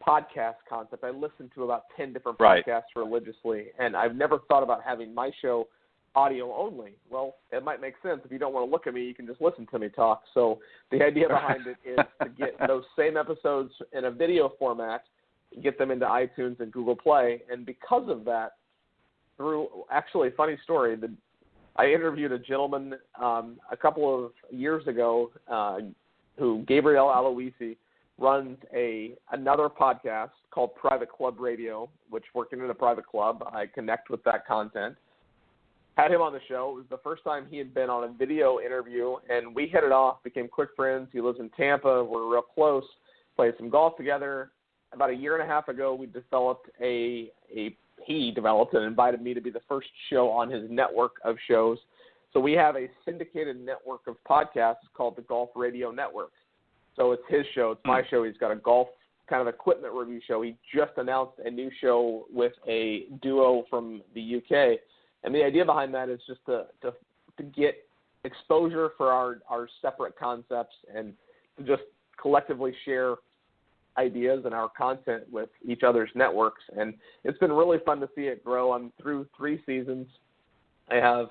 podcast concept. I listen to about 10 different podcasts religiously, and I've never thought about having my show audio only. Well, it might make sense. If you don't want to look at me, you can just listen to me talk. So the idea behind it is to get those same episodes in a video format, get them into iTunes and Google Play. And because of that, through actually a funny story, I interviewed a gentleman a couple of years ago who, Gabriel Aloisi, runs another podcast called Private Club Radio, which, working in a private club, I connect with that content. Had him on the show. It was the first time he had been on a video interview, and we hit it off, became quick friends. He lives in Tampa. We're real close, played some golf together. About a year and a half ago, we developed he developed and invited me to be the first show on his network of shows. So we have a syndicated network of podcasts called the Golf Radio Network. So it's his show. It's my show. He's got a golf kind of equipment review show. He just announced a new show with a duo from the UK. And the idea behind that is just to get exposure for our separate concepts and to just collectively share ideas and our content with each other's networks. And it's been really fun to see it grow. I'm through 3 seasons. I have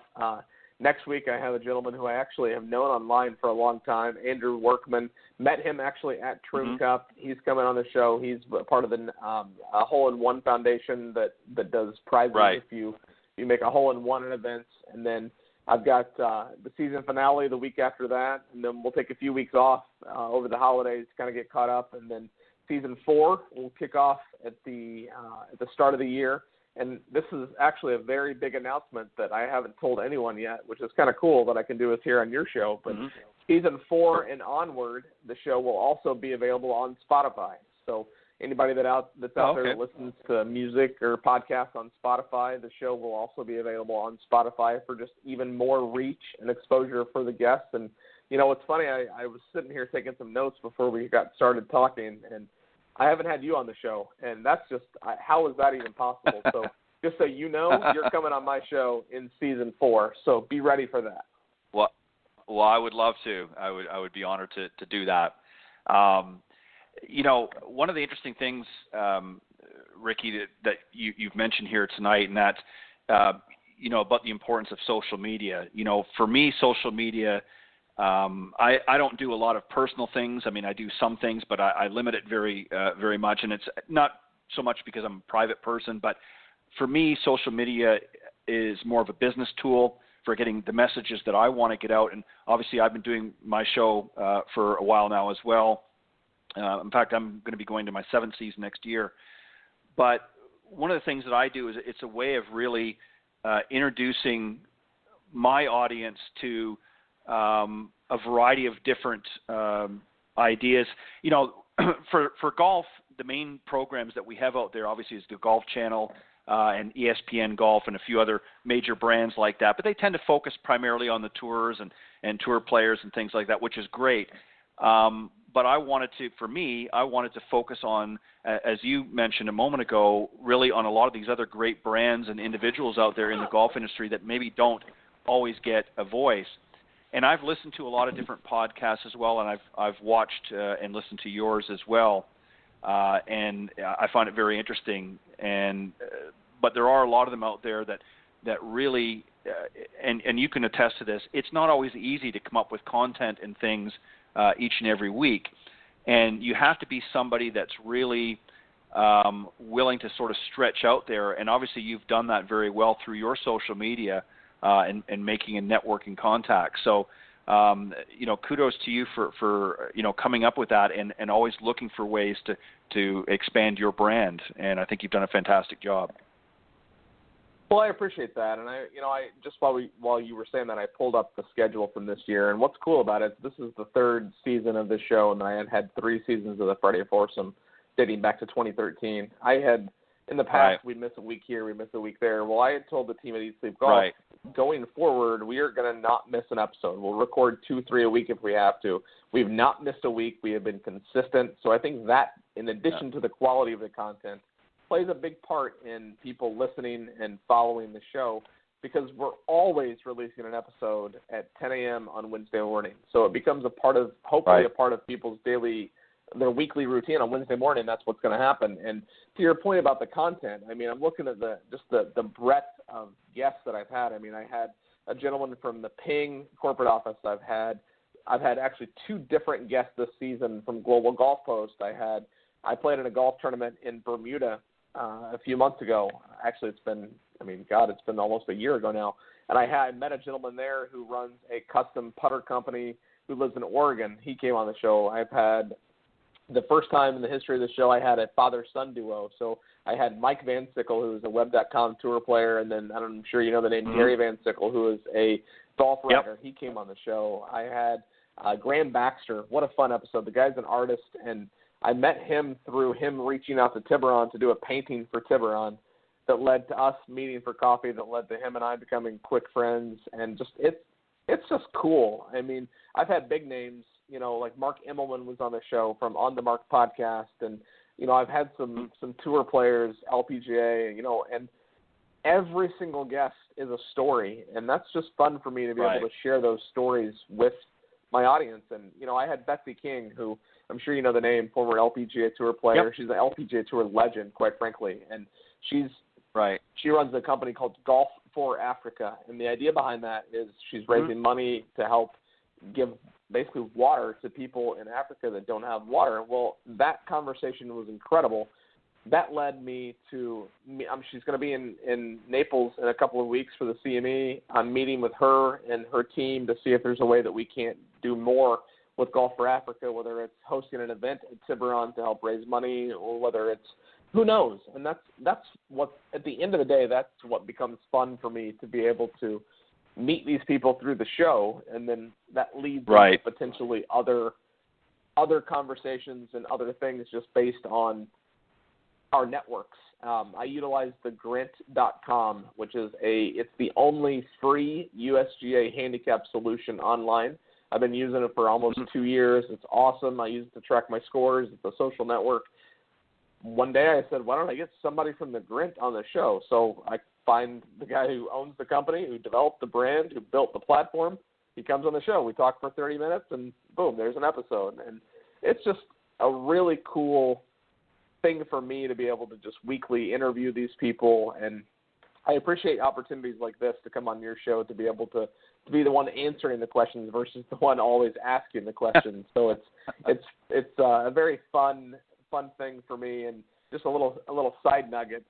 next week I have a gentleman who I actually have known online for a long time, Andrew Workman. Met him actually at Troon Cup. He's coming on the show. He's part of the Hole-in-One Foundation that does prizes if you make a hole-in-one in events. And then I've got the season finale the week after that, and then we'll take a few weeks off over the holidays to kind of get caught up, and then Season 4 will kick off at the start of the year, and this is actually a very big announcement that I haven't told anyone yet, which is kind of cool that I can do this here on your show. But Season 4 and onward, the show will also be available on Spotify. So anybody that's out there that listens to music or podcasts on Spotify, the show will also be available on Spotify for just even more reach and exposure for the guests. And It's funny. I was sitting here taking some notes before we got started talking, and I haven't had you on the show, and that's just how is that even possible? So just so you know, you're coming on my show in season 4, so be ready for that.
Well, I would love to. I would be honored to do that. One of the interesting things, Ricky, that you've mentioned here tonight, and that about the importance of social media. For me, social media. I don't do a lot of personal things. I mean, I do some things, but I limit it very, very much. And it's not so much because I'm a private person, but for me, social media is more of a business tool for getting the messages that I want to get out. And obviously, I've been doing my show for a while now as well. In fact, I'm going to be going to my 7th season next year. But one of the things that I do is it's a way of really introducing my audience to a variety of different ideas. For golf, the main programs that we have out there obviously is the Golf Channel and ESPN Golf and a few other major brands like that. But they tend to focus primarily on the tours and tour players and things like that, which is great. But I wanted to focus on, as you mentioned a moment ago, really on a lot of these other great brands and individuals out there in the golf industry that maybe don't always get a voice. And I've listened to a lot of different podcasts as well, and I've watched and listened to yours as well, and I find it very interesting. But there are a lot of them out there that really, and you can attest to this. It's not always easy to come up with content and things each and every week, and you have to be somebody that's really willing to sort of stretch out there. And obviously, you've done that very well through your social media. And making and networking contacts. So, kudos to you for coming up with that and always looking for ways to expand your brand. And I think you've done a fantastic job.
Well, I appreciate that. And I just while you were saying that, I pulled up the schedule from this year. And what's cool about it, this is the 3rd season of this show, and I had 3 seasons of the Friday Foursome dating back to 2013. In the past, we'd miss a week here, we'd miss a week there. Well, I had told the team at Eat Sleep Golf, going forward, we are going to not miss an episode. We'll record 2-3 a week if we have to. We've not missed a week. We have been consistent. So I think that, in addition to the quality of the content, plays a big part in people listening and following the show, because we're always releasing an episode at 10 a.m. on Wednesday morning. So it becomes a part of, hopefully, a part of people's their weekly routine on Wednesday morning. That's what's going to happen. And to your point about the content, I mean, I'm looking at the breadth of guests that I've had. I mean, I had a gentleman from the Ping corporate office. I've had actually 2 different guests this season from Global Golf Post. I played in a golf tournament in Bermuda a few months ago. Actually, it's been almost a year ago now. And I met a gentleman there who runs a custom putter company who lives in Oregon. He came on the show. I've had, the first time in the history of the show, I had a father-son duo. So I had Mike Van Sickle, who is a Web.com tour player, and then I'm sure you know the name Gary Van Sickle, who is a golf writer. He came on the show. I had Graham Baxter. What a fun episode. The guy's an artist, and I met him through him reaching out to Tiburón to do a painting for Tiburón that led to us meeting for coffee, that led to him and I becoming quick friends. And just it's just cool. I mean, I've had big names, like Mark Immelman was on the show from On the Mark podcast, and I've had some tour players, LPGA, and every single guest is a story, and that's just fun for me to be able to share those stories with my audience. And I had Betsy King, who I'm sure you know the name, former LPGA Tour player. She's an LPGA Tour legend, quite frankly, and she runs a company called Golf for Africa, and the idea behind that is she's raising money to help give basically water to people in Africa that don't have water. Well, that conversation was incredible. That led me to she's going to be in Naples in a couple of weeks for the CME. I'm meeting with her and her team to see if there's a way that we can't do more with Golf for Africa, whether it's hosting an event at Tiburón to help raise money, or whether it's, who knows. And that's what, at the end of the day, that's what becomes fun for me, to be able to meet these people through the show, and then that leads to potentially other conversations and other things just based on our networks. I utilize the Grint.com, which is it's the only free USGA handicap solution online. I've been using it for almost 2 years. It's awesome. I use it to track my scores. It's a social network. One day I said, why don't I get somebody from the Grint on the show? So I find the guy who owns the company, who developed the brand, who built the platform. He comes on the show. We talk for 30 minutes, and boom, there's an episode. And it's just a really cool thing for me to be able to just weekly interview these people. And I appreciate opportunities like this to come on your show, to be able to be the one answering the questions versus the one always asking the questions. So it's a very fun thing for me. And just a little side nugget,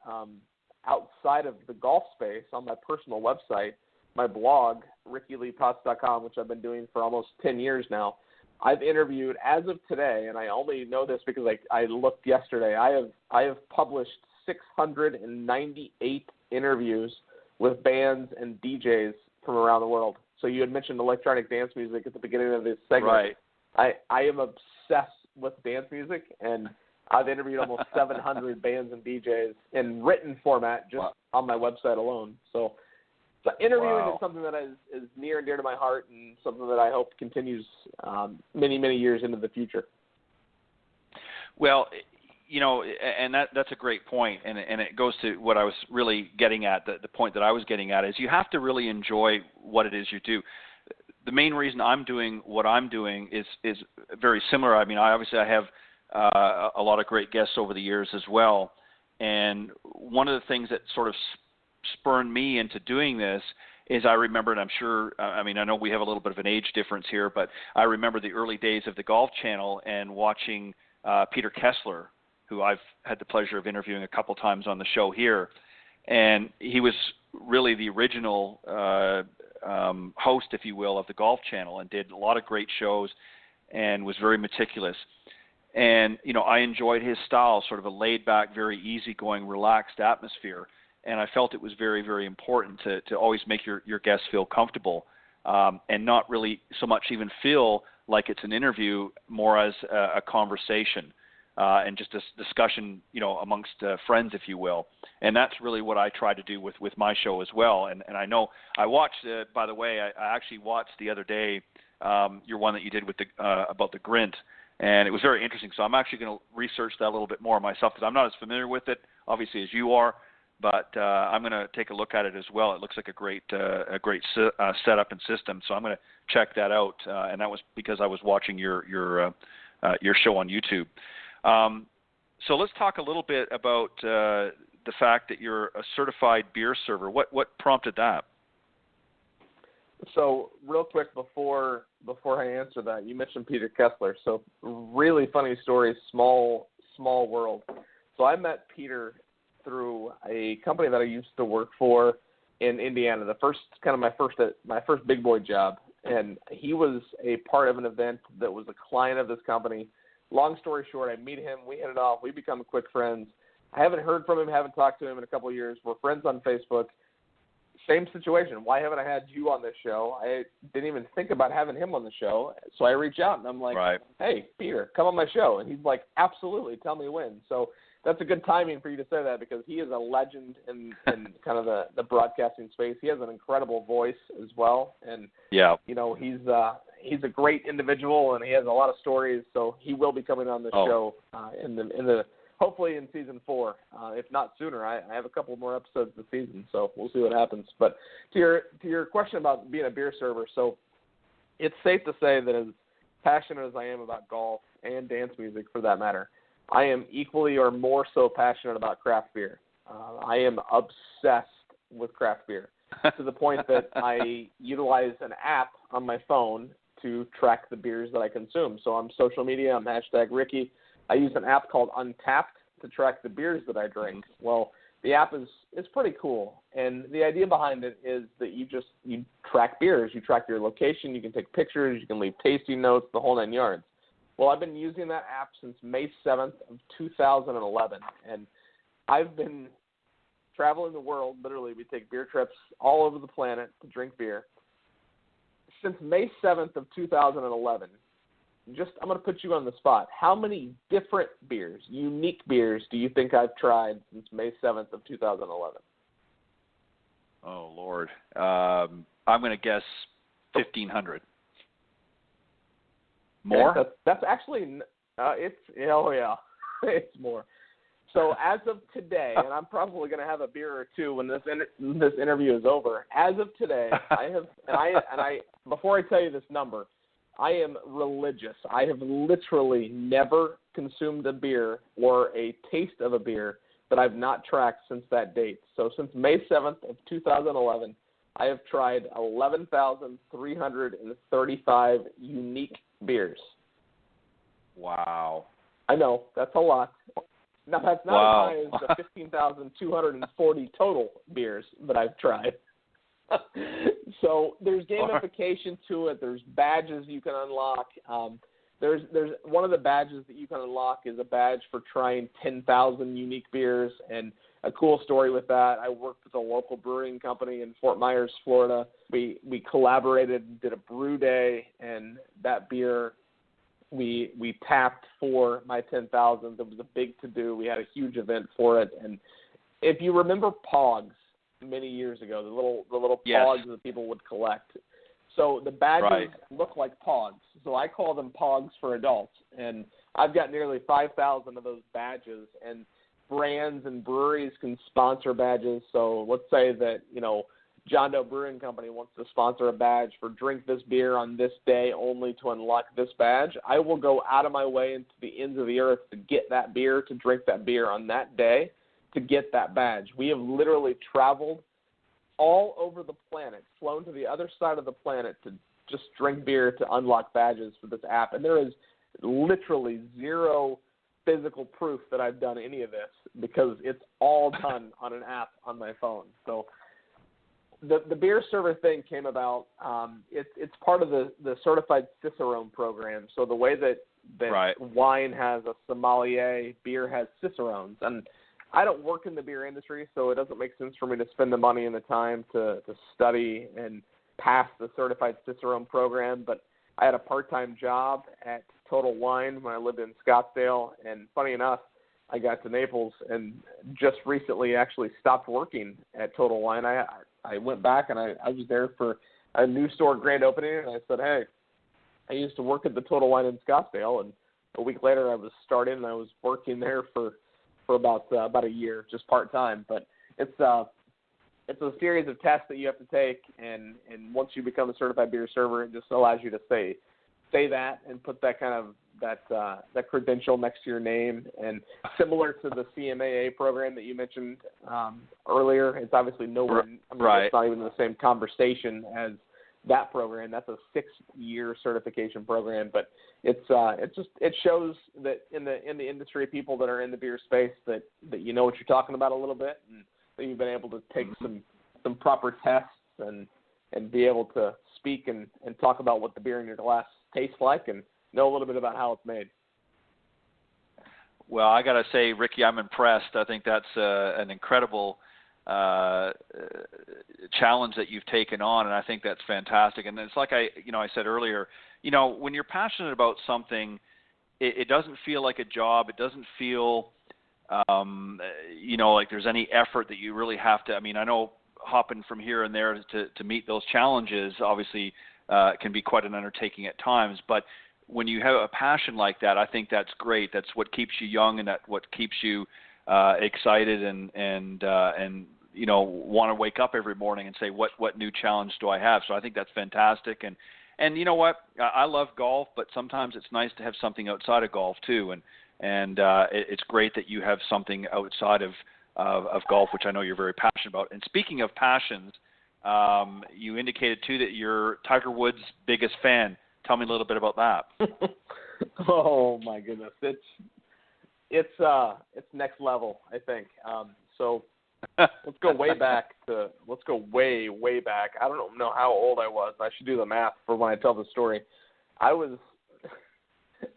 outside of the golf space, on my personal website, my blog, RickyLeePotts.com, which I've been doing for almost 10 years now, I've interviewed, as of today, and I only know this because I looked yesterday, I have published 698 interviews with bands and DJs from around the world. So you had mentioned electronic dance music at the beginning of this segment. Right. I am obsessed with dance music, and I've interviewed almost 700 bands and DJs in written format just on my website alone. So interviewing is something that is near and dear to my heart, and something that I hope continues many, many years into the future.
Well, and that's a great point, and it goes to what I was really getting at. The point that I was getting at is you have to really enjoy what it is you do. The main reason I'm doing what I'm doing is very similar. I mean, I have a lot of great guests over the years as well, and one of the things that sort of spurred me into doing this is I remember, and I'm sure, I know we have a little bit of an age difference here, but I remember the early days of the Golf Channel and watching Peter Kessler, who I've had the pleasure of interviewing a couple times on the show here. And he was really the original host, if you will, of the Golf Channel, and did a lot of great shows and was very meticulous. And, I enjoyed his style, sort of a laid-back, very easygoing, relaxed atmosphere. And I felt it was very, very important to always make your guests feel comfortable and not really so much even feel like it's an interview, more as a conversation. And just a discussion, amongst friends, if you will. And that's really what I try to do with my show as well. And I know I watched, by the way, I actually watched the other day your one that you did with about the Grint, and it was very interesting. So I'm actually going to research that a little bit more myself, because I'm not as familiar with it, obviously, as you are. But I'm going to take a look at it as well. It looks like a great setup and system. So I'm going to check that out. And that was because I was watching your show on YouTube. So let's talk a little bit about the fact that you're a certified beer server. What prompted that?
So real quick before I answer that, you mentioned Peter Kessler. So really funny story, small world. So I met Peter through a company that I used to work for in Indiana. My first big boy job, and he was a part of an event that was a client of this company. Long story short, I meet him, we hit it off, we become quick friends. I haven't heard from him, haven't talked to him in a couple of years. We're friends on Facebook. Same situation. Why haven't I had you on this show? I didn't even think about having him on the show. So I reach out and I'm like, Hey, Peter, come on my show. And he's like, absolutely, tell me when. So that's a good timing for you to say that, because he is a legend in kind of the broadcasting space. He has an incredible voice as well. And, he's a great individual, and he has a lot of stories. So he will be coming on the show in the hopefully in season 4, if not sooner. I have a couple more episodes this season, so we'll see what happens. But to your question about being a beer server, so it's safe to say that as passionate as I am about golf and dance music, for that matter, I am equally or more so passionate about craft beer. I am obsessed with craft beer to the point that I utilize an app on my phone to track the beers that I consume. So on social media, I'm #Ricky. I use an app called Untapped to track the beers that I drink. Well, the app is pretty cool, and the idea behind it is that you track beers. You track your location. You can take pictures. You can leave tasting notes, the whole 9 yards. Well, I've been using that app since May 7th of 2011, and I've been traveling the world. Literally, we take beer trips all over the planet to drink beer. Since May 7th of 2011, I'm going to put you on the spot. How many different beers, unique beers, do you think I've tried since May 7th of 2011?
Oh, Lord. I'm going to guess 1,500. More?
That's actually it's more. So as of today, and I'm probably going to have a beer or two when this interview is over. As of today, I have, and I before I tell you this number, I am religious. I have literally never consumed a beer or a taste of a beer that I've not tracked since that date. So since May 7th of 2011, I have tried 11,335 unique beers.
Wow.
I know, that's a lot. Now, that's not as high as the 15,240 total beers that I've tried. So there's gamification to it. There's badges you can unlock. There's one of the badges that you can unlock is a badge for trying 10,000 unique beers. And a cool story with that, I worked with a local brewing company in Fort Myers, Florida. We collaborated and did a brew day, and that beer we tapped for my 10,000th. It was a big to-do. We had a huge event for it. And if you remember Pogs many years ago, the little Pogs that people would collect. So the badges look like Pogs. So I call them Pogs for adults. And I've got nearly 5,000 of those badges. And brands and breweries can sponsor badges. So let's say that, John Doe Brewing Company wants to sponsor a badge for drink this beer on this day only to unlock this badge. I will go out of my way into the ends of the earth to get that beer, to drink that beer on that day, to get that badge. We have literally traveled all over the planet, flown to the other side of the planet to just drink beer to unlock badges for this app. And there is literally zero physical proof that I've done any of this because it's all done on an app on my phone. So the beer server thing came about. It's part of the certified Cicerone program. So the way that wine has a sommelier, beer has Cicerones. And I don't work in the beer industry, so it doesn't make sense for me to spend the money and the time to study and pass the certified Cicerone program. But I had a part-time job at Total Wine when I lived in Scottsdale. And funny enough, I got to Naples and just recently actually stopped working at Total Wine. I went back and I was there for a new store grand opening, and I said, hey, I used to work at the Total Wine in Scottsdale, and a week later I was starting and I was working there for about a year, just part-time. But it's a series of tests that you have to take, and once you become a certified beer server, it just allows you to say that and put that kind of that credential next to your name. And similar to the CMAA program that you mentioned earlier, it's obviously nowhere. It's not even the same conversation as that program. That's a 6-year certification program, but it shows that in the industry, people that are in the beer space that you know what you're talking about a little bit, and that you've been able to take some proper tests and be able to speak and talk about what the beer in your glass tastes like and know a little bit about how it's made.
Well, I got to say, Ricky, I'm impressed. I think that's an incredible challenge that you've taken on, and I think that's fantastic. And it's like I said earlier, when you're passionate about something, it doesn't feel like a job. It doesn't feel, like there's any effort that you really have to. I mean, I know hopping from here and there to meet those challenges obviously can be quite an undertaking at times, but when you have a passion like that, I think that's great. That's what keeps you young, and that's what keeps you excited and want to wake up every morning and say, what new challenge do I have? So I think that's fantastic. And you know what? I love golf, but sometimes it's nice to have something outside of golf too. And it's great that you have something outside of golf, which I know you're very passionate about. And speaking of passions, you indicated too that you're Tiger Woods' biggest fan. Tell me a little bit about that.
Oh my goodness, it's next level, I think. So let's go way back. Let's go way back. I don't know how old I was. I should do the math for when I tell the story. I'm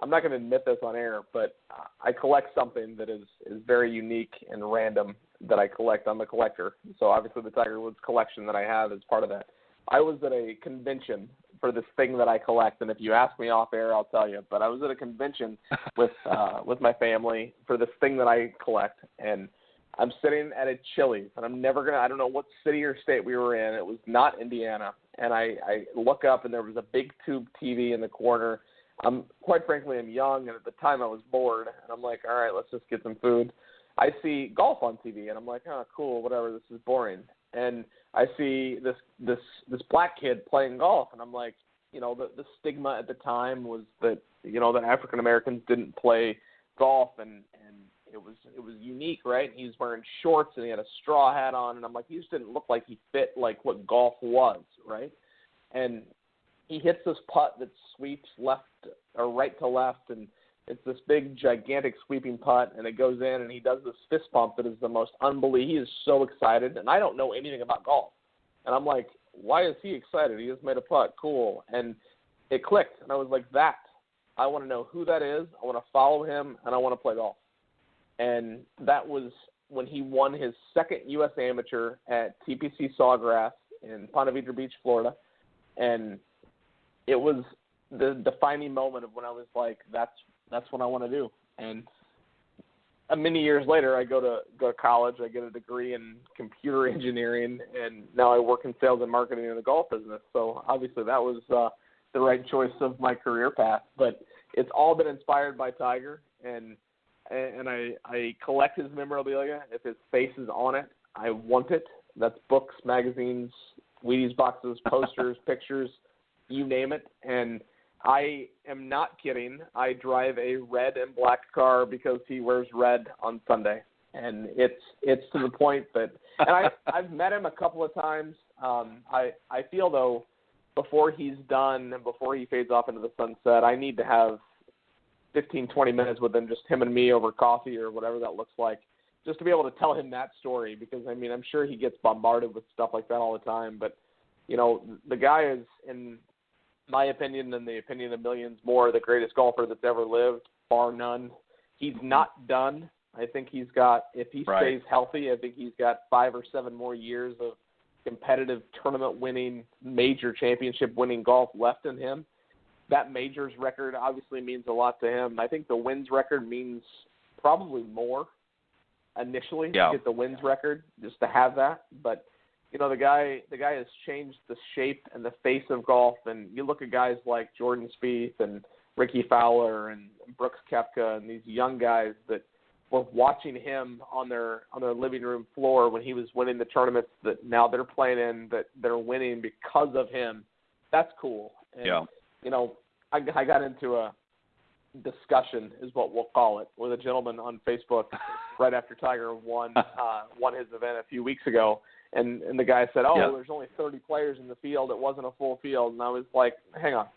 not going to admit this on air, but I collect something that is very unique and random that I collect. I'm a collector, so obviously the Tiger Woods collection that I have is part of that. I was at a convention for this thing that I collect, and if you ask me off air, I'll tell you. But I was at a convention with my family for this thing that I collect, and I'm sitting at a Chili's, and I don't know what city or state we were in. It was not Indiana, and I look up, and there was a big tube TV in the corner. quite frankly, I'm young, and at the time I was bored, and I'm like, all right, let's just get some food. I see golf on TV, and I'm like, oh, cool, whatever, this is boring. And I see this black kid playing golf, and I'm like, the stigma at the time was that, that African Americans didn't play golf, and it was unique, right? He was wearing shorts, and he had a straw hat on, and I'm like, he just didn't look like he fit like what golf was, right? And he hits this putt that sweeps left or right to left, and it's this big, gigantic sweeping putt, and it goes in, and he does this fist pump that is the most unbelievable. He is so excited, and I don't know anything about golf. And I'm like, why is he excited? He just made a putt. Cool. And it clicked, and I was like, I want to know who that is. I want to follow him, and I want to play golf. And that was when he won his second U.S. Amateur at TPC Sawgrass in Ponte Vedra Beach, Florida. And it was the defining moment of when I was like, that's what I want to do. And many years later, I go to college. I get a degree in computer engineering, and now I work in sales and marketing in the golf business. So obviously that was the right choice of my career path. But it's all been inspired by Tiger, and I collect his memorabilia. If his face is on it, I want it. That's books, magazines, Wheaties boxes, posters, pictures, you name it. And I am not kidding. I drive a red and black car because he wears red on Sunday. And it's to the point that – and I've met him a couple of times. I feel, though, before he's done, before he fades off into the sunset, I need to have 15, 20 minutes with him, just him and me over coffee or whatever that looks like, just to be able to tell him that story because, I mean, I'm sure he gets bombarded with stuff like that all the time. But, the guy is, in my opinion and the opinion of millions more, the greatest golfer that's ever lived, bar none. He's not done. I think he's got, if he stays healthy, I think he's got 5 or 7 more years of competitive tournament-winning, major championship-winning golf left in him. That majors record obviously means a lot to him. I think the wins record means probably more initially to get the wins record, just to have that. But, the guy has changed the shape and the face of golf. And you look at guys like Jordan Spieth and Ricky Fowler and Brooks Koepka and these young guys that were watching him on their living room floor when he was winning the tournaments that now they're playing in, that they're winning because of him. That's cool. And, I got into a discussion, is what we'll call it, with a gentleman on Facebook right after Tiger won his event a few weeks ago. And the guy said, there's only 30 players in the field. It wasn't a full field. And I was like, hang on.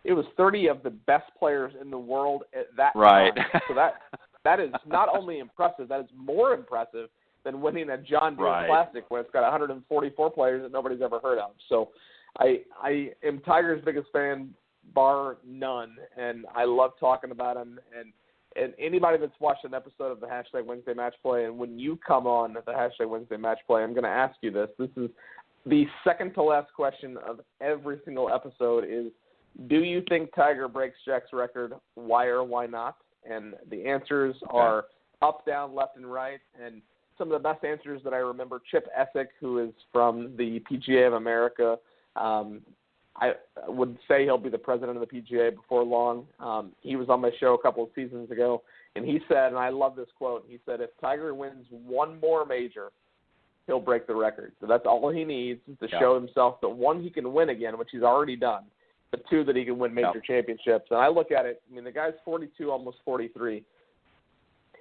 It was 30 of the best players in the world at that time. So that is not only impressive, that is more impressive than winning a John Deere Classic where it's got 144 players that nobody's ever heard of. So I am Tiger's biggest fan, bar none, and I love talking about him. And anybody that's watched an episode of the Hashtag Wednesday Match Play, and when you come on the Hashtag Wednesday Match Play, I'm going to ask you this. This is the second to last question of every single episode is, do you think Tiger breaks Jack's record? Why or why not? And the answers are up, down, left, and right. And some of the best answers that I remember, Chip Essick, who is from the PGA of America, I would say he'll be the president of the PGA before long. He was on my show a couple of seasons ago, and he said, and I love this quote, he said, if Tiger wins one more major, he'll break the record. So that's all he needs is to show himself that, one, he can win again, which he's already done, but two, that he can win major championships. And I look at it, I mean, the guy's 42, almost 43.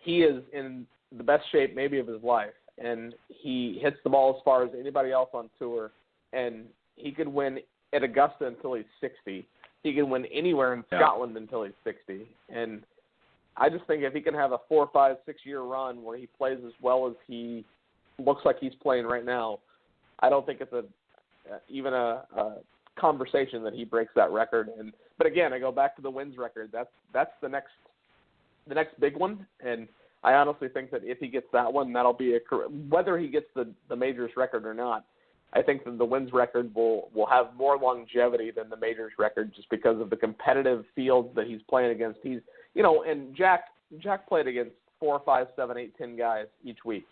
He is in the best shape maybe of his life, and he hits the ball as far as anybody else on tour, and he could win at Augusta until he's 60. He can win anywhere in Scotland until he's 60. And I just think if he can have a 4, 5, 6 year run where he plays as well as he looks like he's playing right now, I don't think it's even a conversation that he breaks that record. But again, I go back to the wins record. That's the next big one. And I honestly think that if he gets that one, that'll be whether he gets the majors record or not. I think that the wins record will have more longevity than the majors record just because of the competitive fields that he's playing against. He's, and Jack played against 4, 5, 7, 8, 10 guys each week.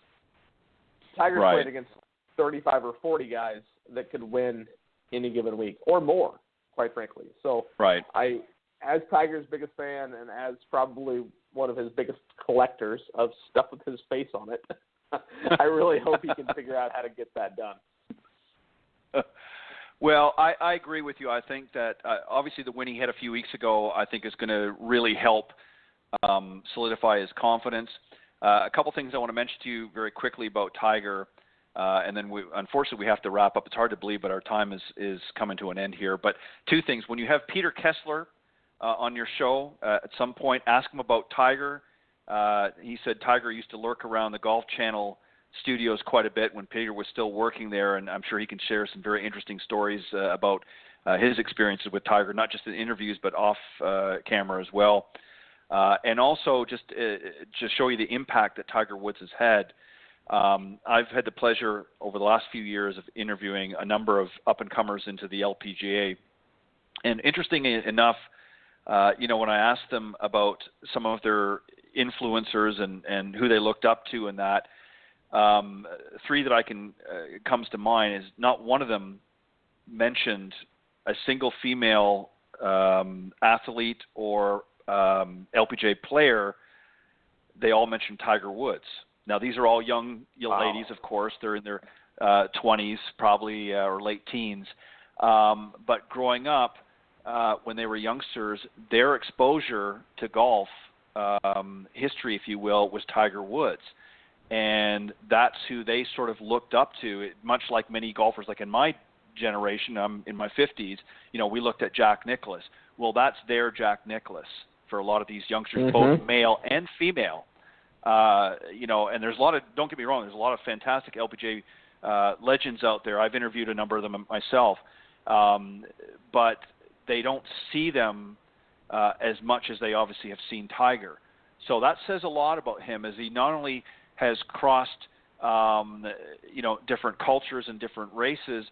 Tiger's played against 35 or 40 guys that could win any given week or more, quite frankly. So I as Tiger's biggest fan and as probably one of his biggest collectors of stuff with his face on it, I really hope he can figure out how to get that done.
Well, I agree with you. I think that obviously the win he had a few weeks ago, I think, is going to really help solidify his confidence. A couple things I want to mention to you very quickly about Tiger, and then unfortunately we have to wrap up. It's hard to believe, but our time is coming to an end here. But two things. When you have Peter Kessler on your show at some point, ask him about Tiger. He said Tiger used to lurk around the Golf Channel studios quite a bit when Peter was still working there, and I'm sure he can share some very interesting stories about his experiences with Tiger, not just in interviews but off camera as well. And also just to show you the impact that Tiger Woods has had, I've had the pleasure over the last few years of interviewing a number of up-and-comers into the LPGA. And interestingly enough, when I asked them about some of their influencers and who they looked up to and that, three that I can comes to mind is not one of them mentioned a single female athlete or LPGA player. They all mentioned Tiger Woods. Now, these are all young ladies, of course. They're in their 20s, probably, or late teens. But growing up, when they were youngsters, their exposure to golf history, if you will, was Tiger Woods. And that's who they sort of looked up to, much like many golfers. Like in my generation, I'm in my 50s, we looked at Jack Nicklaus. Well, that's their Jack Nicklaus for a lot of these youngsters, both male and female. And there's a lot of, don't get me wrong, there's a lot of fantastic LPGA legends out there. I've interviewed a number of them myself, but they don't see them as much as they obviously have seen Tiger. So that says a lot about him, as he not only has crossed, different cultures and different races,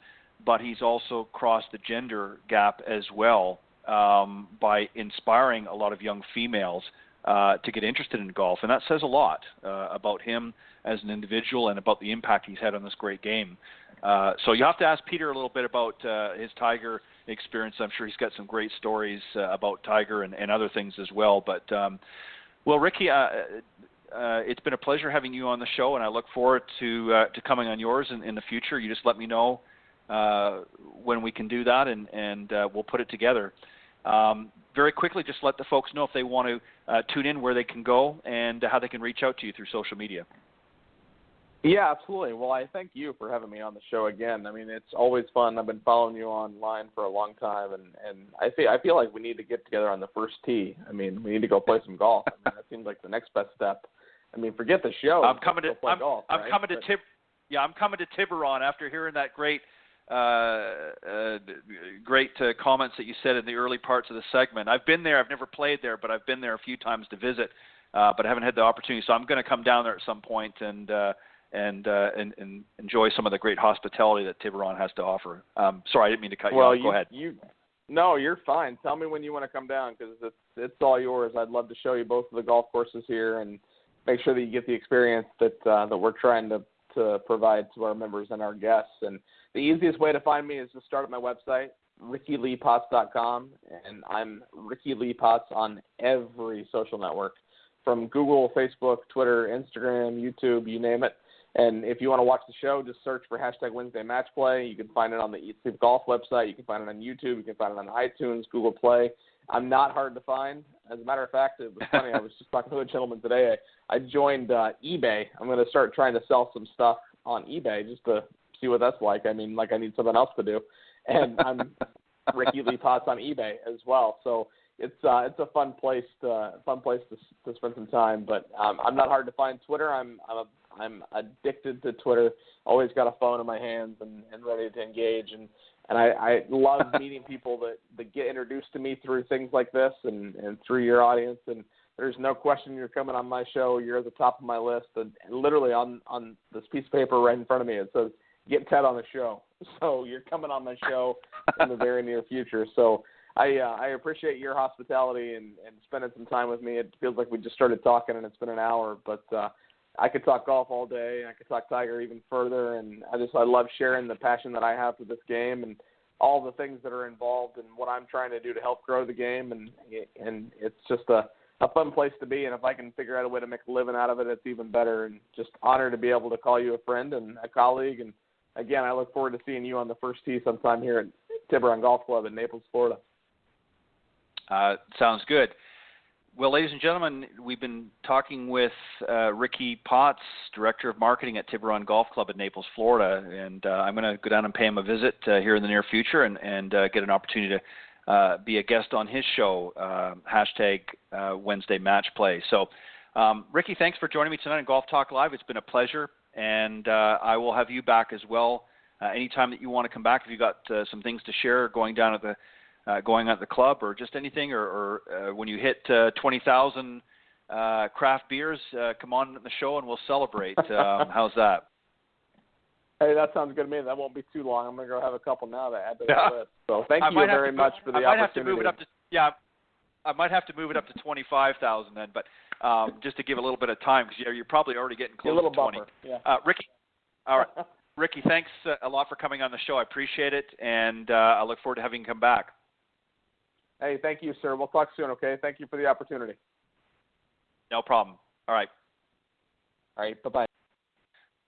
but he's also crossed the gender gap as well by inspiring a lot of young females to get interested in golf. And that says a lot about him as an individual and about the impact he's had on this great game. So you have to ask Peter a little bit about his Tiger experience. I'm sure he's got some great stories about Tiger and other things as well. But, well, Ricky, it's been a pleasure having you on the show, and I look forward to coming on yours in the future. You just let me know when we can do that, and we'll put it together. Very quickly, just let the folks know if they want to tune in, where they can go and how they can reach out to you through social media.
Yeah, absolutely. Well, I thank you for having me on the show again. I mean, it's always fun. I've been following you online for a long time, and I feel like we need to get together on the first tee. I mean, we need to go play some golf. I mean, that seems like the next best step. I mean, forget the show. I'm coming to Tiburón after hearing that great
comments that you said in the early parts of the segment. I've been there. I've never played there, but I've been there a few times to visit, but I haven't had the opportunity. So I'm going to come down there at some point and enjoy some of the great hospitality that Tiburón has to offer. Sorry, I didn't mean to cut you off. Go ahead.
No, you're fine. Tell me when you want to come down, because it's all yours. I'd love to show you both of the golf courses here and make sure that you get the experience that we're trying to provide to our members and our guests. And the easiest way to find me is to start at my website, RickyLeePotts.com, and I'm Ricky Lee Potts on every social network, from Google, Facebook, Twitter, Instagram, YouTube, you name it. And if you want to watch the show, just search for #Wednesday Match Play. You can find it on the Eat Sleep Golf website. You can find it on YouTube. You can find it on iTunes, Google Play. I'm not hard to find. As a matter of fact, it was funny. I was just talking to a gentleman today. I joined eBay. I'm going to start trying to sell some stuff on eBay just to see what that's like. I mean, like I need something else to do. And I'm Ricky Lee Potts on eBay as well. So it's a fun place to spend some time. But I'm not hard to find. Twitter, I'm addicted to Twitter. Always got a phone in my hands and ready to engage. And I love meeting people that get introduced to me through things like this and through your audience. And there's no question you're coming on my show. You're at the top of my list. And literally on this piece of paper right in front of me, it says, "Get Ted on the show." So you're coming on my show in the very near future. So I appreciate your hospitality and spending some time with me. It feels like we just started talking and it's been an hour, but I could talk golf all day. I could talk Tiger even further, and I love sharing the passion that I have for this game. And all the things that are involved and what I'm trying to do to help grow the game, and it's just a fun place to be. And if I can figure out a way to make a living out of it, it's even better. And just honored to be able to call you a friend and a colleague. And again, I look forward to seeing you on the first tee sometime here at Tiburón Golf Club in Naples, Florida.
Sounds good. Well, ladies and gentlemen, we've been talking with Ricky Potts, Director of Marketing at Tiburón Golf Club in Naples, Florida, and I'm going to go down and pay him a visit here in the near future and get an opportunity to be a guest on his show, Wednesday Match Play. So, Ricky, thanks for joining me tonight on Golf Talk Live. It's been a pleasure, and I will have you back as well anytime that you want to come back. If you've got some things to share going at the club or just anything, or when you hit 20,000 craft beers, come on the show and we'll celebrate. How's that?
Hey, that sounds good to me. That won't be too long. I'm going to go have a couple now to add to that list. So thank you very much for the opportunity.
I might have to move it up to 25,000 then, but just to give a little bit of time, because you're probably already getting close to 20.
Bumper. Yeah.
Ricky, all right. Ricky, thanks a lot for coming on the show. I appreciate it, and I look forward to having you come back.
Hey, thank you, sir. We'll talk soon, okay? Thank you for the opportunity.
No problem. All right.
All right, bye-bye.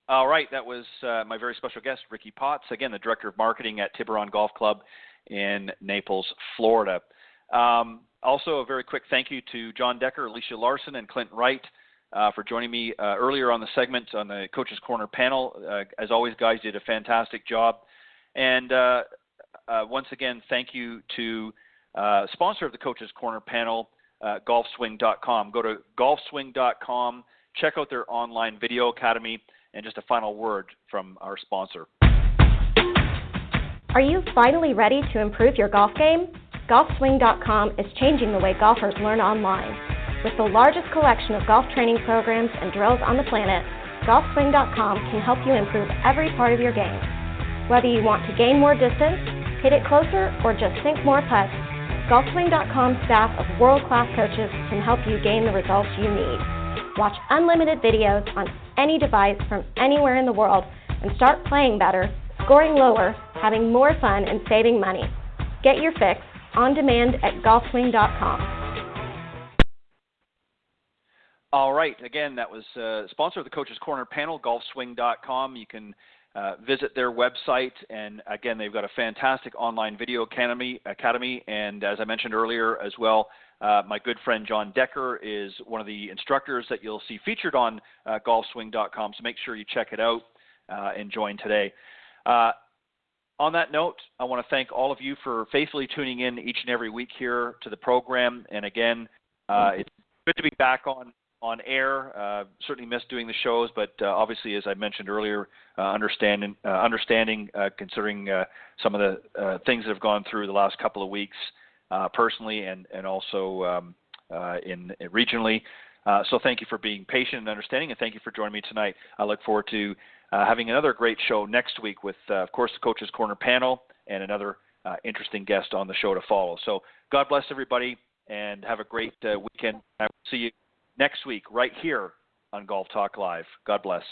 All right, that was my very special guest, Ricky Potts, again, the Director of Marketing at Tiburón Golf Club in Naples, Florida. Also, a very quick thank you to John Decker, Alicia Larson, and Clint Wright for joining me earlier on the segment on the Coach's Corner panel. As always, guys, you did a fantastic job. And once again, thank you to sponsor of the Coach's Corner panel, golfswing.com. Go to golfswing.com, check out their online video academy, and just a final word from our sponsor.
Are you finally ready to improve your golf game? Golfswing.com is changing the way golfers learn online. With the largest collection of golf training programs and drills on the planet, Golfswing.com can help you improve every part of your game. Whether you want to gain more distance, hit it closer, or just sink more putts, Golfswing.com's staff of world-class coaches can help you gain the results you need. Watch unlimited videos on any device from anywhere in the world and start playing better, scoring lower, having more fun, and saving money. Get your fix on demand at Golfswing.com.
All right. Again, that was sponsor of the Coach's Corner panel, golfswing.com. You can visit their website, and again, they've got a fantastic online video academy. And as I mentioned earlier as well, my good friend John Decker is one of the instructors that you'll see featured on golfswing.com. So make sure you check it out and join today. On that note, I want to thank all of you for faithfully tuning in each and every week here to the program. And again, it's good to be back on air. Certainly missed doing the shows, but obviously, as I mentioned earlier, understanding considering some of the things that have gone through the last couple of weeks personally and also regionally. So thank you for being patient and understanding, and thank you for joining me tonight. I look forward to having another great show next week with, of course, the Coach's Corner panel and another interesting guest on the show to follow. So God bless everybody, and have a great weekend. I will see you next week right here on Golf Talk Live. God bless.